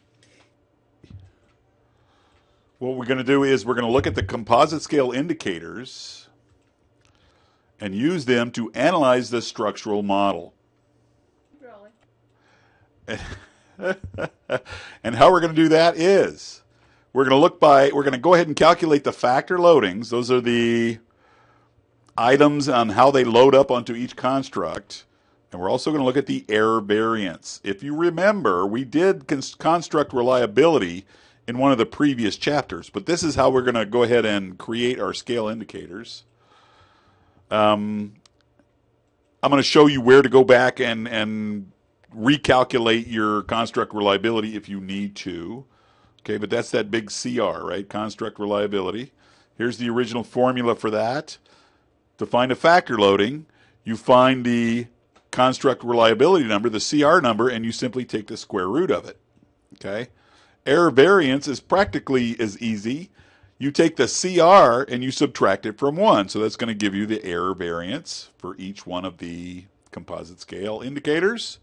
What we're going to do is we're going to look at the composite scale indicators and use them to analyze the structural model. And how we're going to do that is we're going to go ahead and calculate the factor loadings. Those are the items on how they load up onto each construct. And we're also going to look at the error variance. If you remember, we did construct reliability in one of the previous chapters, but this is how we're going to go ahead and create our scale indicators. I'm going to show you where to go back and recalculate your construct reliability if you need to. Okay, but that's that big CR, right? Construct reliability. Here's the original formula for that. To find a factor loading, you find the construct reliability number, the CR number, and you simply take the square root of it. Okay? Error variance is practically as easy. You take the CR and you subtract it from 1. So that's going to give you the error variance for each one of the composite scale indicators.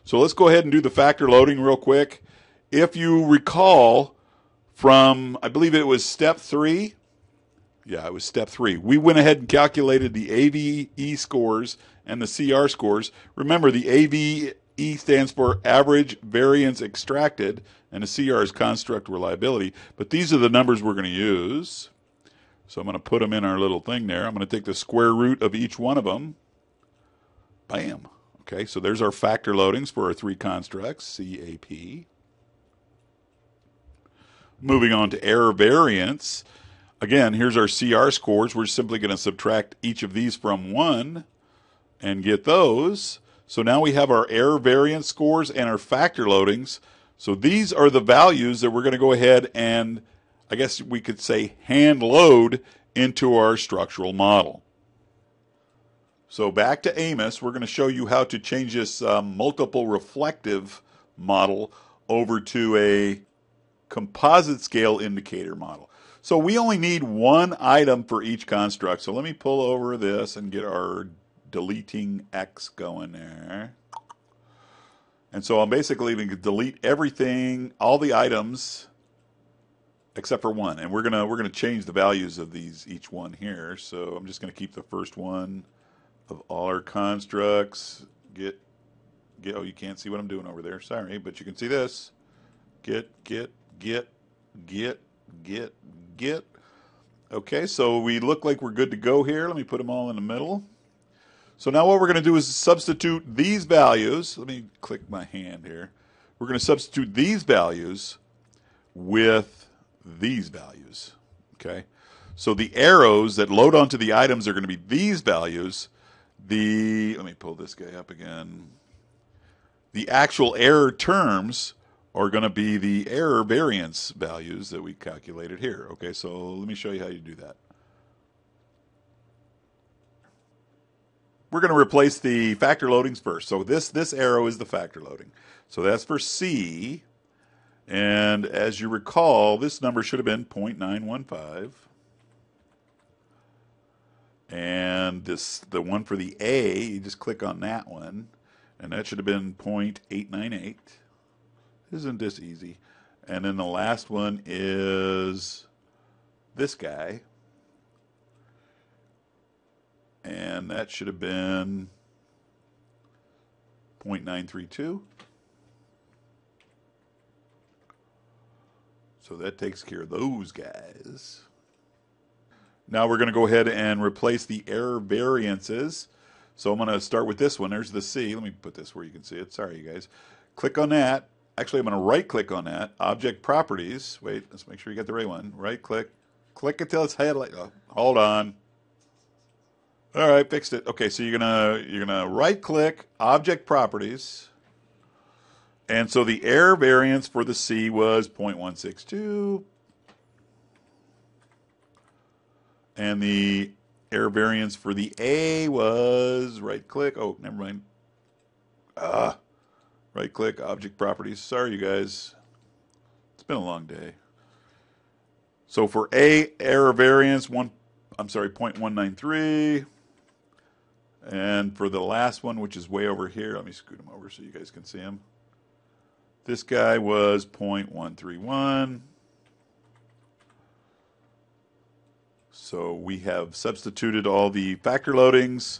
So let's go ahead and do the factor loading real quick. If you recall from, I believe it was step 3. Yeah, it was step 3. We went ahead and calculated the AVE scores and the CR scores. Remember, the AVE stands for average variance extracted, and the CR is construct reliability. But these are the numbers we're going to use. So I'm going to put them in our little thing there. I'm going to take the square root of each one of them. Bam. Okay, so there's our factor loadings for our 3 constructs, CAP. Moving on to error variance. Again, here's our CR scores. We're simply going to subtract each of these from 1 and get those. So now we have our error variance scores and our factor loadings. So these are the values that we're going to go ahead and, I guess we could say, hand load into our structural model. So back to Amos, we're going to show you how to change this multiple reflective model over to a composite scale indicator model. So we only need one item for each construct. So let me pull over this and get our deleting X going there. And so I'm basically going to delete everything, all the items, except for one. And we're gonna change the values of these each one here. So I'm just going to keep the first one of all our constructs. Oh, you can't see what I'm doing over there. Sorry, but you can see this. Get. Okay, so we look like we're good to go here. Let me put them all in the middle. So now what we're going to do is substitute these values. Let me click my hand here. We're going to substitute these values with these values. Okay, so the arrows that load onto the items are going to be these values. Let me pull this guy up again. The actual error terms are going to be the error variance values that we calculated here. Okay, so let me show you how you do that. we're going to replace the factor loadings first. So this arrow is the factor loading. So that's for C. And as you recall, this number should have been 0.915. And the one for the A, you just click on that one, and that should have been 0.898. Isn't this easy? And then the last one is this guy. And that should have been 0.932. So that takes care of those guys. Now we're going to go ahead and replace the error variances. So I'm going to start with this one. There's the C. Let me put this where you can see it. Sorry, you guys. Click on that. Actually, I'm going to right-click on that. Object Properties. Wait, let's make sure you get the right one. Right-click. Click until it's highlighted. Oh, hold on. All right, fixed it. Okay, so you're gonna right-click Object Properties. And so the error variance for the C was 0.162. And the error variance for the A was right-click. Oh, never mind. Right-click, Object Properties. Sorry, you guys. It's been a long day. So for A, error variance, 0.193. And for the last one, which is way over here, let me scoot him over so you guys can see him. This guy was 0.131. So we have substituted all the factor loadings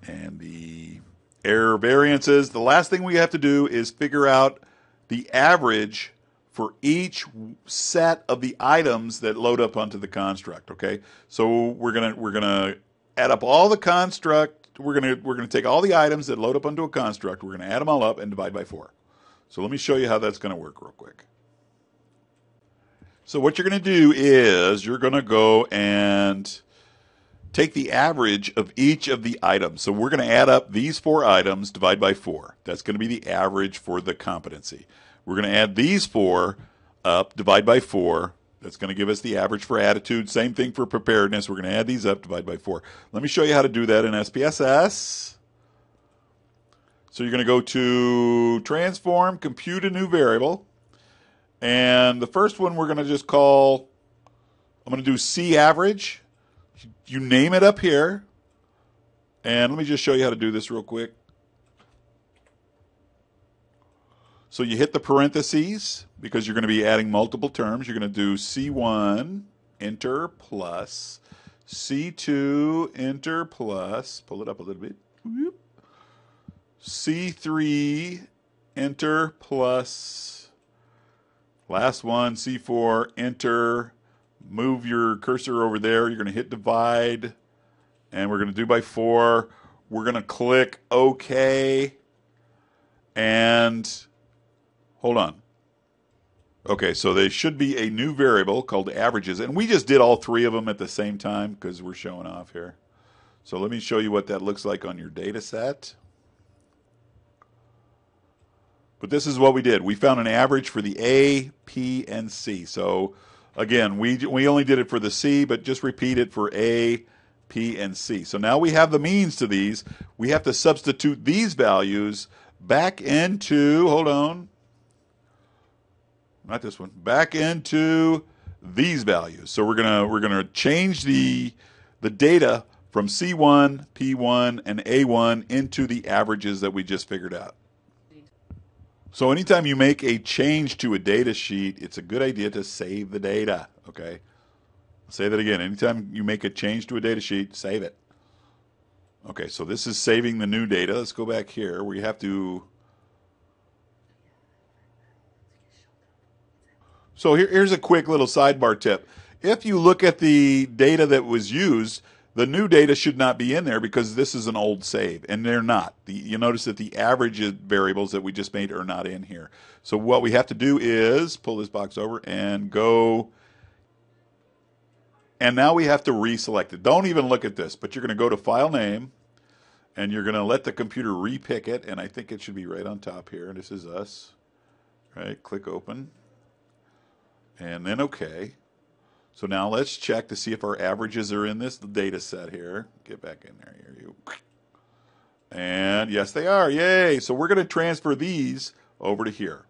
and the error variances. The last thing we have to do is figure out the average for each set of the items that load up onto the construct. Okay, so we're gonna add up all the construct. We're gonna take all the items that load up onto a construct. We're gonna add them all up and divide by 4. So let me show you how that's gonna work real quick. So what you're going to do is you're going to go and take the average of each of the items. So we're going to add up these 4 items, divide by 4. That's going to be the average for the competency. We're going to add these 4 up, divide by 4. That's going to give us the average for attitude. Same thing for preparedness. We're going to add these up, divide by 4. Let me show you how to do that in SPSS. So you're going to go to Transform, Compute a New Variable. And the first one we're going to just call, I'm going to do C average. You name it up here. And let me just show you how to do this real quick. So you hit the parentheses because you're going to be adding multiple terms. You're going to do C1, enter, plus, C2, enter, plus, pull it up a little bit, whoop. C3, enter, plus, last one, C4, enter, move your cursor over there. You're going to hit divide, and we're going to do by 4. We're going to click OK, and hold on. Okay, so there should be a new variable called averages, and we just did all 3 of them at the same time because we're showing off here. So let me show you what that looks like on your data set. But this is what we did. We found an average for the A, P, and C. So again, we only did it for the C, but just repeat it for A, P, and C. So now we have the means to these. We have to substitute these values back into, hold on, not this one, back into these values. So we're gonna change the data from C1, P1, and A1 into the averages that we just figured out. So anytime you make a change to a data sheet, it's a good idea to save the data, okay? I'll say that again. Anytime you make a change to a data sheet, save it. Okay, so this is saving the new data. Let's go back here. We have to... So here's a quick little sidebar tip. If you look at the data that was used, the new data should not be in there because this is an old save, and they're not. You notice that the average variables that we just made are not in here. So what we have to do is pull this box over and go, and now we have to reselect it. Don't even look at this, but you're going to go to File Name, and you're going to let the computer repick it, and I think it should be right on top here. This is us. Right, click Open, and then OK. So now let's check to see if our averages are in this data set here. Get back in there. Here you. And yes, they are. Yay. So we're going to transfer these over to here.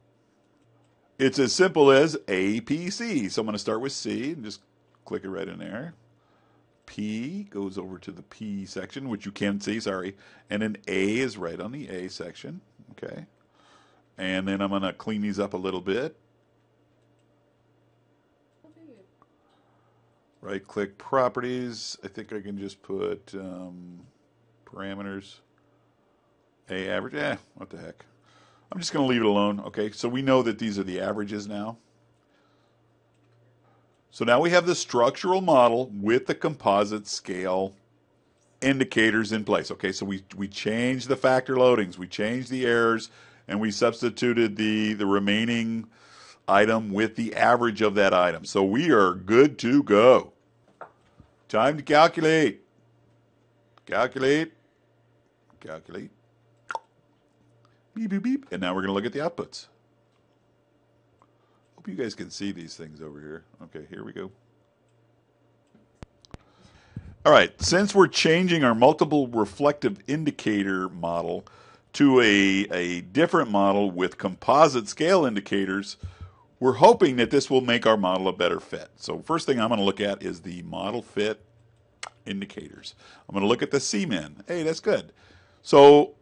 It's as simple as A, P, C. So I'm going to start with C and just click it right in there. P goes over to the P section, which you can see, sorry. And then A is right on the A section. Okay. And then I'm going to clean these up a little bit. Right click properties. I think I can just put parameters. A average. What the heck. I'm just going to leave it alone. Okay, so we know that these are the averages now. So now we have the structural model with the composite scale indicators in place. Okay, so we changed the factor loadings, we changed the errors, and we substituted the remaining item with the average of that item. So we are good to go. Time to calculate. Calculate. Calculate. Beep, beep, beep. And now we're going to look at the outputs. Hope you guys can see these things over here. Okay, here we go. All right, since we're changing our multiple reflective indicator model to a different model with composite scale indicators, we're hoping that this will make our model a better fit. So first thing I'm going to look at is the model fit indicators. I'm going to look at the C-min. Hey, that's good. So,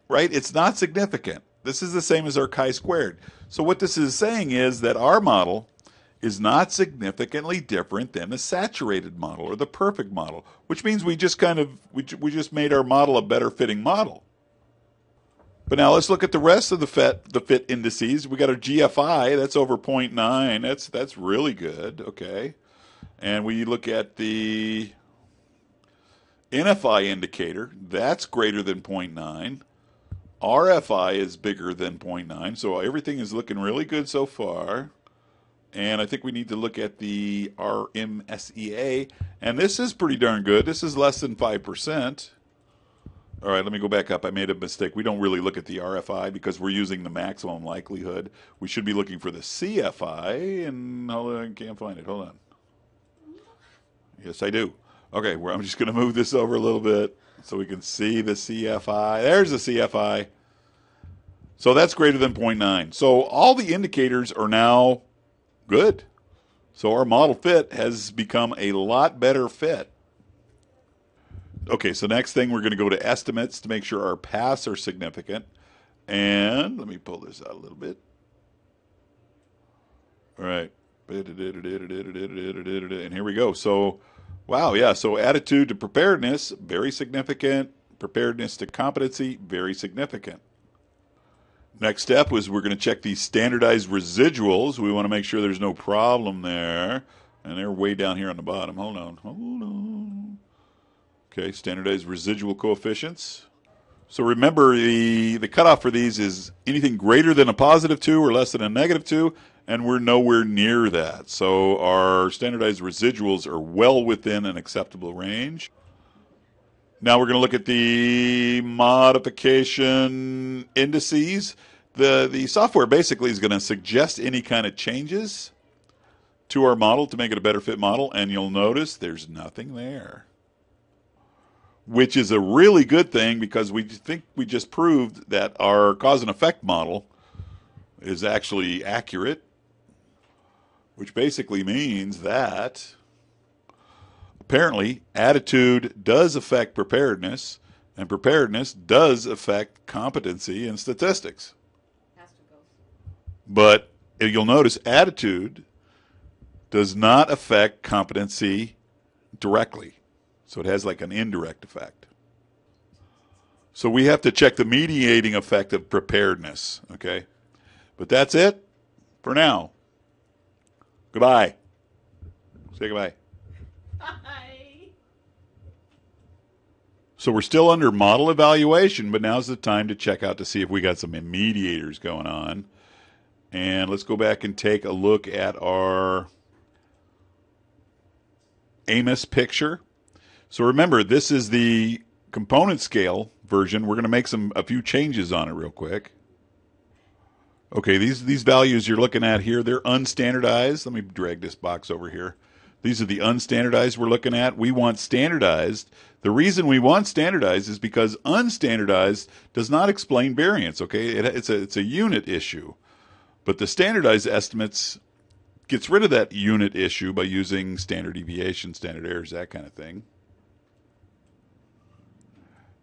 right, it's not significant. This is the same as our chi-squared. So what this is saying is that our model is not significantly different than the saturated model or the perfect model, which means we just made our model a better fitting model. But now let's look at the rest of the fit indices. We got our GFI, that's over 0.9. That's really good, okay. And we look at the NFI indicator, that's greater than 0.9. RFI is bigger than 0.9, so everything is looking really good so far. And I think we need to look at the RMSEA, and this is pretty darn good. This is less than 5%. All right, let me go back up. I made a mistake. We don't really look at the RFI because we're using the maximum likelihood. We should be looking for the CFI, and hold on, I can't find it. Hold on. Yes, I do. Okay, well, I'm just going to move this over a little bit so we can see the CFI. There's the CFI. So that's greater than 0.9. So all the indicators are now good. So our model fit has become a lot better fit. Okay, so next thing we're going to go to estimates to make sure our paths are significant. And let me pull this out a little bit. All right. And here we go. So, wow, yeah, so attitude to preparedness, very significant. Preparedness to competency, very significant. Next step was we're going to check these standardized residuals. We want to make sure there's no problem there. And they're way down here on the bottom. Hold on. Okay, standardized residual coefficients. So remember, the cutoff for these is anything greater than a positive 2 or less than a negative 2, and we're nowhere near that. So our standardized residuals are well within an acceptable range. Now we're going to look at the modification indices. The software basically is going to suggest any kind of changes to our model to make it a better fit model, and you'll notice there's nothing there, which is a really good thing because we think we just proved that our cause and effect model is actually accurate, which basically means that apparently attitude does affect preparedness, and preparedness does affect competency in statistics. But you'll notice attitude does not affect competency directly. So it has like an indirect effect. So we have to check the mediating effect of preparedness, okay? But that's it for now. Goodbye. Say goodbye. Bye. So we're still under model evaluation, but now's the time to check out to see if we got some mediators going on. And let's go back and take a look at our Amos picture. So remember, this is the component scale version. We're going to make a few changes on it real quick. Okay, these values you're looking at here, they're unstandardized. Let me drag this box over here. These are the unstandardized we're looking at. We want standardized. The reason we want standardized is because unstandardized does not explain variance, okay? It's a unit issue. But the standardized estimates gets rid of that unit issue by using standard deviation, standard errors, that kind of thing.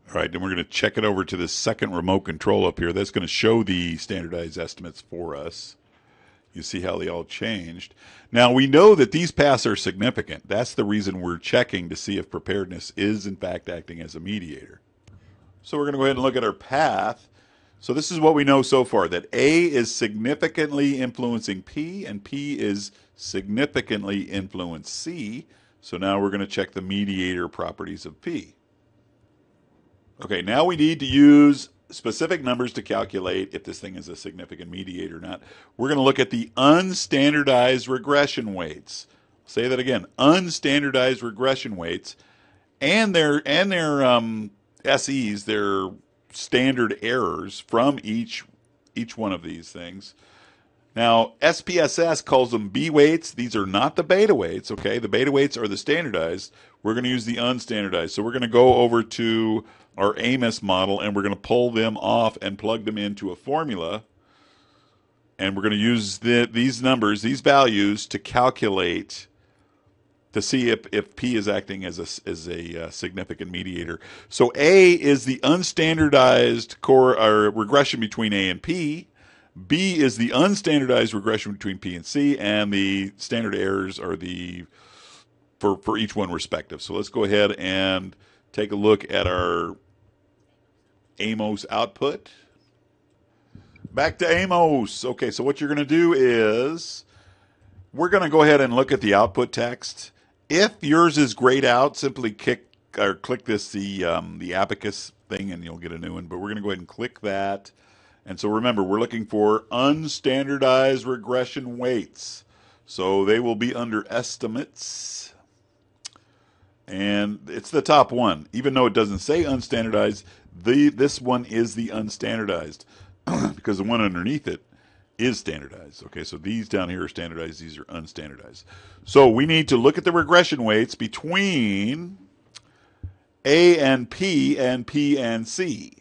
All right, then we're going to check it over to the second remote control up here. That's going to show the standardized estimates for us. You see how they all changed. Now, we know that these paths are significant. That's the reason we're checking to see if preparedness is, in fact, acting as a mediator. So we're going to go ahead and look at our path. So this is what we know so far, that A is significantly influencing P, and P is significantly influencing C. So now we're going to check the mediator properties of P. Okay, now we need to use specific numbers to calculate if this thing is a significant mediator or not. We're going to look at the unstandardized regression weights. Say that again, unstandardized regression weights, and their SEs, their standard errors from each one of these things. Now, SPSS calls them B weights. These are not the beta weights, okay? The beta weights are the standardized. We're going to use the unstandardized. So we're going to go over to our Amos model, and we're going to pull them off and plug them into a formula. And we're going to use these numbers, these values, to calculate, to see if P is acting as a significant mediator. So A is the unstandardized regression between A and P. B is the unstandardized regression between P and C, and the standard errors are for each one respective. So let's go ahead and take a look at our Amos output. Back to Amos. Okay, so what you're going to do is we're going to go ahead and look at the output text. If yours is grayed out, simply click this the abacus thing, and you'll get a new one. But we're going to go ahead and click that. And so remember, we're looking for unstandardized regression weights. So they will be under estimates. And it's the top one. Even though it doesn't say unstandardized, this one is the unstandardized because the one underneath it is standardized. Okay, so these down here are standardized. These are unstandardized. So we need to look at the regression weights between A and P and C.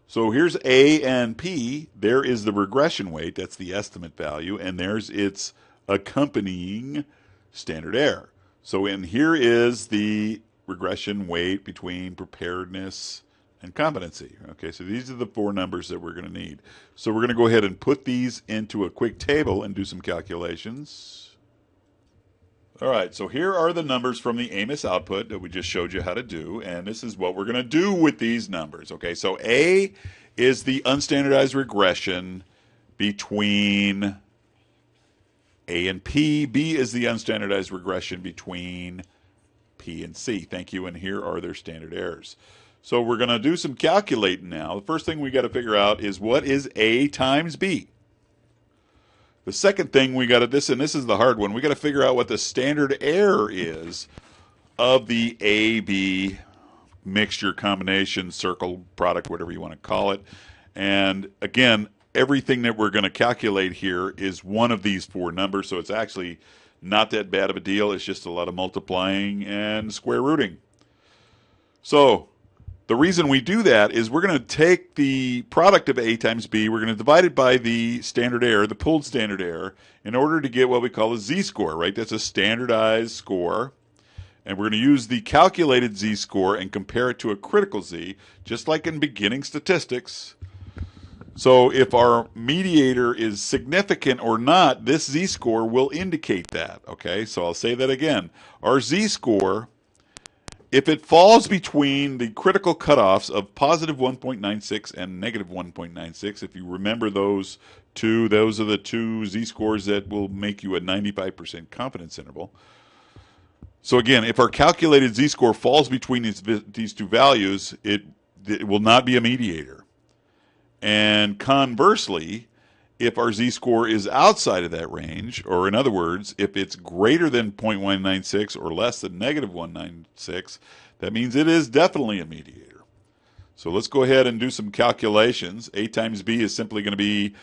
So here's A and P. There is the regression weight. That's the estimate value. And there's its accompanying standard error. So in here is the regression weight between preparedness and competency. Okay, so these are the four numbers that we're going to need. So we're going to go ahead and put these into a quick table and do some calculations. All right, so here are the numbers from the Amos output that we just showed you how to do, and this is what we're going to do with these numbers. Okay, so A is the unstandardized regression between A and P. B is the unstandardized regression between P and C. Thank you, and here are their standard errors. So we're going to do some calculating now. The first thing we got to figure out is what is A times B. The second thing we got to this is the hard one. We got to figure out what the standard error is of the A-B mixture, combination, circle, product, whatever you want to call it. And again, everything that we're going to calculate here is one of these four numbers, so it's actually not that bad of a deal. It's just a lot of multiplying and square rooting. So the reason we do that is we're going to take the product of A times B, we're going to divide it by the standard error, the pooled standard error, in order to get what we call a z-score, right? That's a standardized score. And we're going to use the calculated z-score and compare it to a critical z, just like in beginning statistics. So if our mediator is significant or not, this z-score will indicate that, okay? So I'll say that again. Our z-score, if it falls between the critical cutoffs of positive 1.96 and negative 1.96, if you remember those two, those are the two z-scores that will make you a 95% confidence interval. So again, if our calculated z-score falls between these two values, it will not be a mediator. And conversely, if our z-score is outside of that range, or in other words, if it's greater than 0.196 or less than negative 196, that means it is definitely a mediator. So let's go ahead and do some calculations. A times B is simply going to be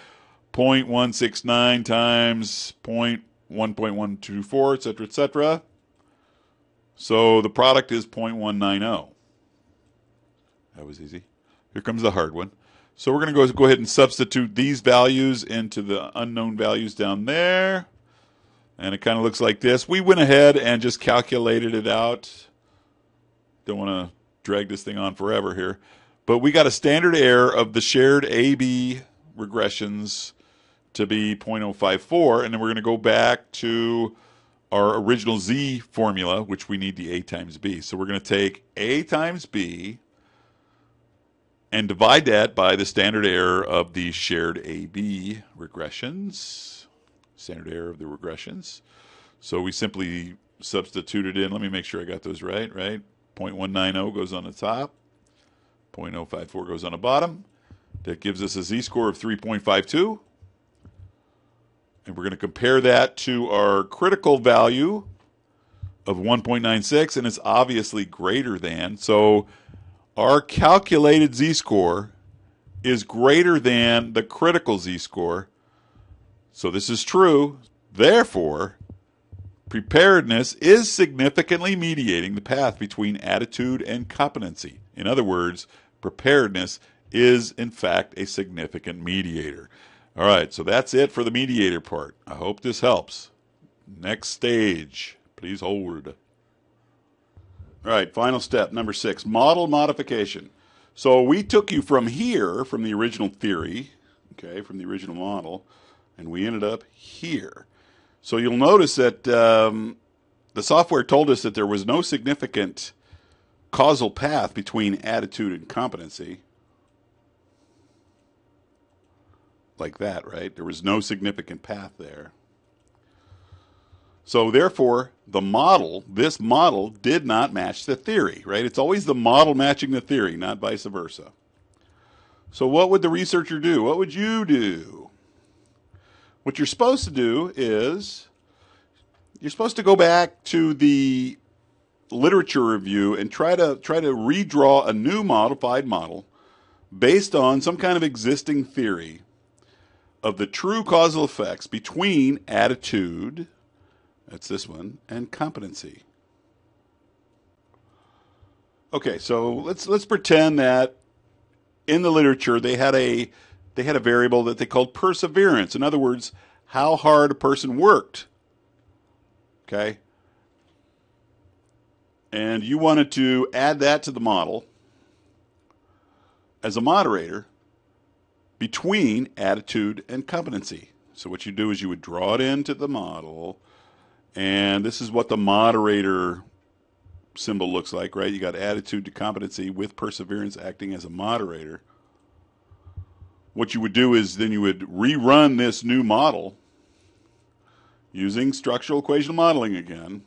0.169 times 1.124, etc., etc. So the product is 0.190. That was easy. Here comes the hard one. So we're going to go ahead and substitute these values into the unknown values down there. And it kind of looks like this. We went ahead and just calculated it out. Don't want to drag this thing on forever here. But we got a standard error of the shared A-B regressions to be 0.054. And then we're going to go back to our original Z formula, which we need the A times B. So we're going to take A times B and divide that by the standard error of the shared A-B regressions. Standard error of the regressions. So we simply substituted in. Let me make sure I got those right. 0.190 goes on the top. 0.054 goes on the bottom. That gives us a Z-score of 3.52. And we're going to compare that to our critical value of 1.96, and it's obviously greater than. So our calculated Z-score is greater than the critical Z-score. So this is true. Therefore, preparedness is significantly mediating the path between attitude and competency. In other words, preparedness is, in fact, a significant mediator. All right, so that's it for the mediator part. I hope this helps. Next stage. Please hold. All right, final step, number 6, model modification. So we took you from here, from the original theory, okay, from the original model, and we ended up here. So you'll notice that the software told us that there was no significant causal path between attitude and competency. Like that, right? There was no significant path there. So therefore, the model, this model, did not match the theory, right? It's always the model matching the theory, not vice versa. So what would the researcher do? What would you do? What you're supposed to do is you're supposed to go back to the literature review and try to redraw a new modified model based on some kind of existing theory of the true causal effects between attitude, that's this one, and competency. Okay, so let's pretend that in the literature they had a variable that they called perseverance. In other words, how hard a person worked. Okay? And you wanted to add that to the model as a moderator between attitude and competency. So what you do is you would draw it into the model, and this is what the moderator symbol looks like, right? You got attitude to competency with perseverance acting as a moderator. What you would do is then you would rerun this new model using structural equational modeling again,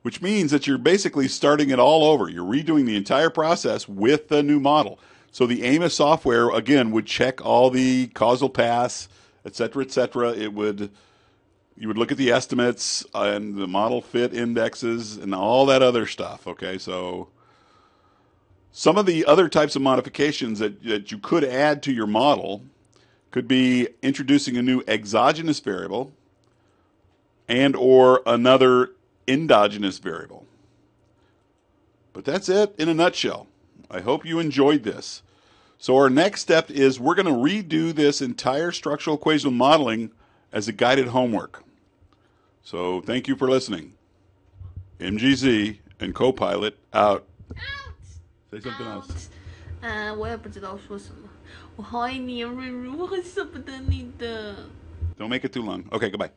which means that you're basically starting it all over. You're redoing the entire process with the new model. So the AMOS software, again, would check all the causal paths, et cetera, et cetera. You would look at the estimates and the model fit indexes and all that other stuff, okay? So some of the other types of modifications that you could add to your model could be introducing a new exogenous variable and or another endogenous variable. But that's it in a nutshell. I hope you enjoyed this. So our next step is we're going to redo this entire structural equational modeling as a guided homework. So thank you for listening. MGZ and Copilot out. Say something else. 我也不知道说什么。我好爱你啊，瑞瑞，我很舍不得你的。Don't make it too long. Okay, goodbye.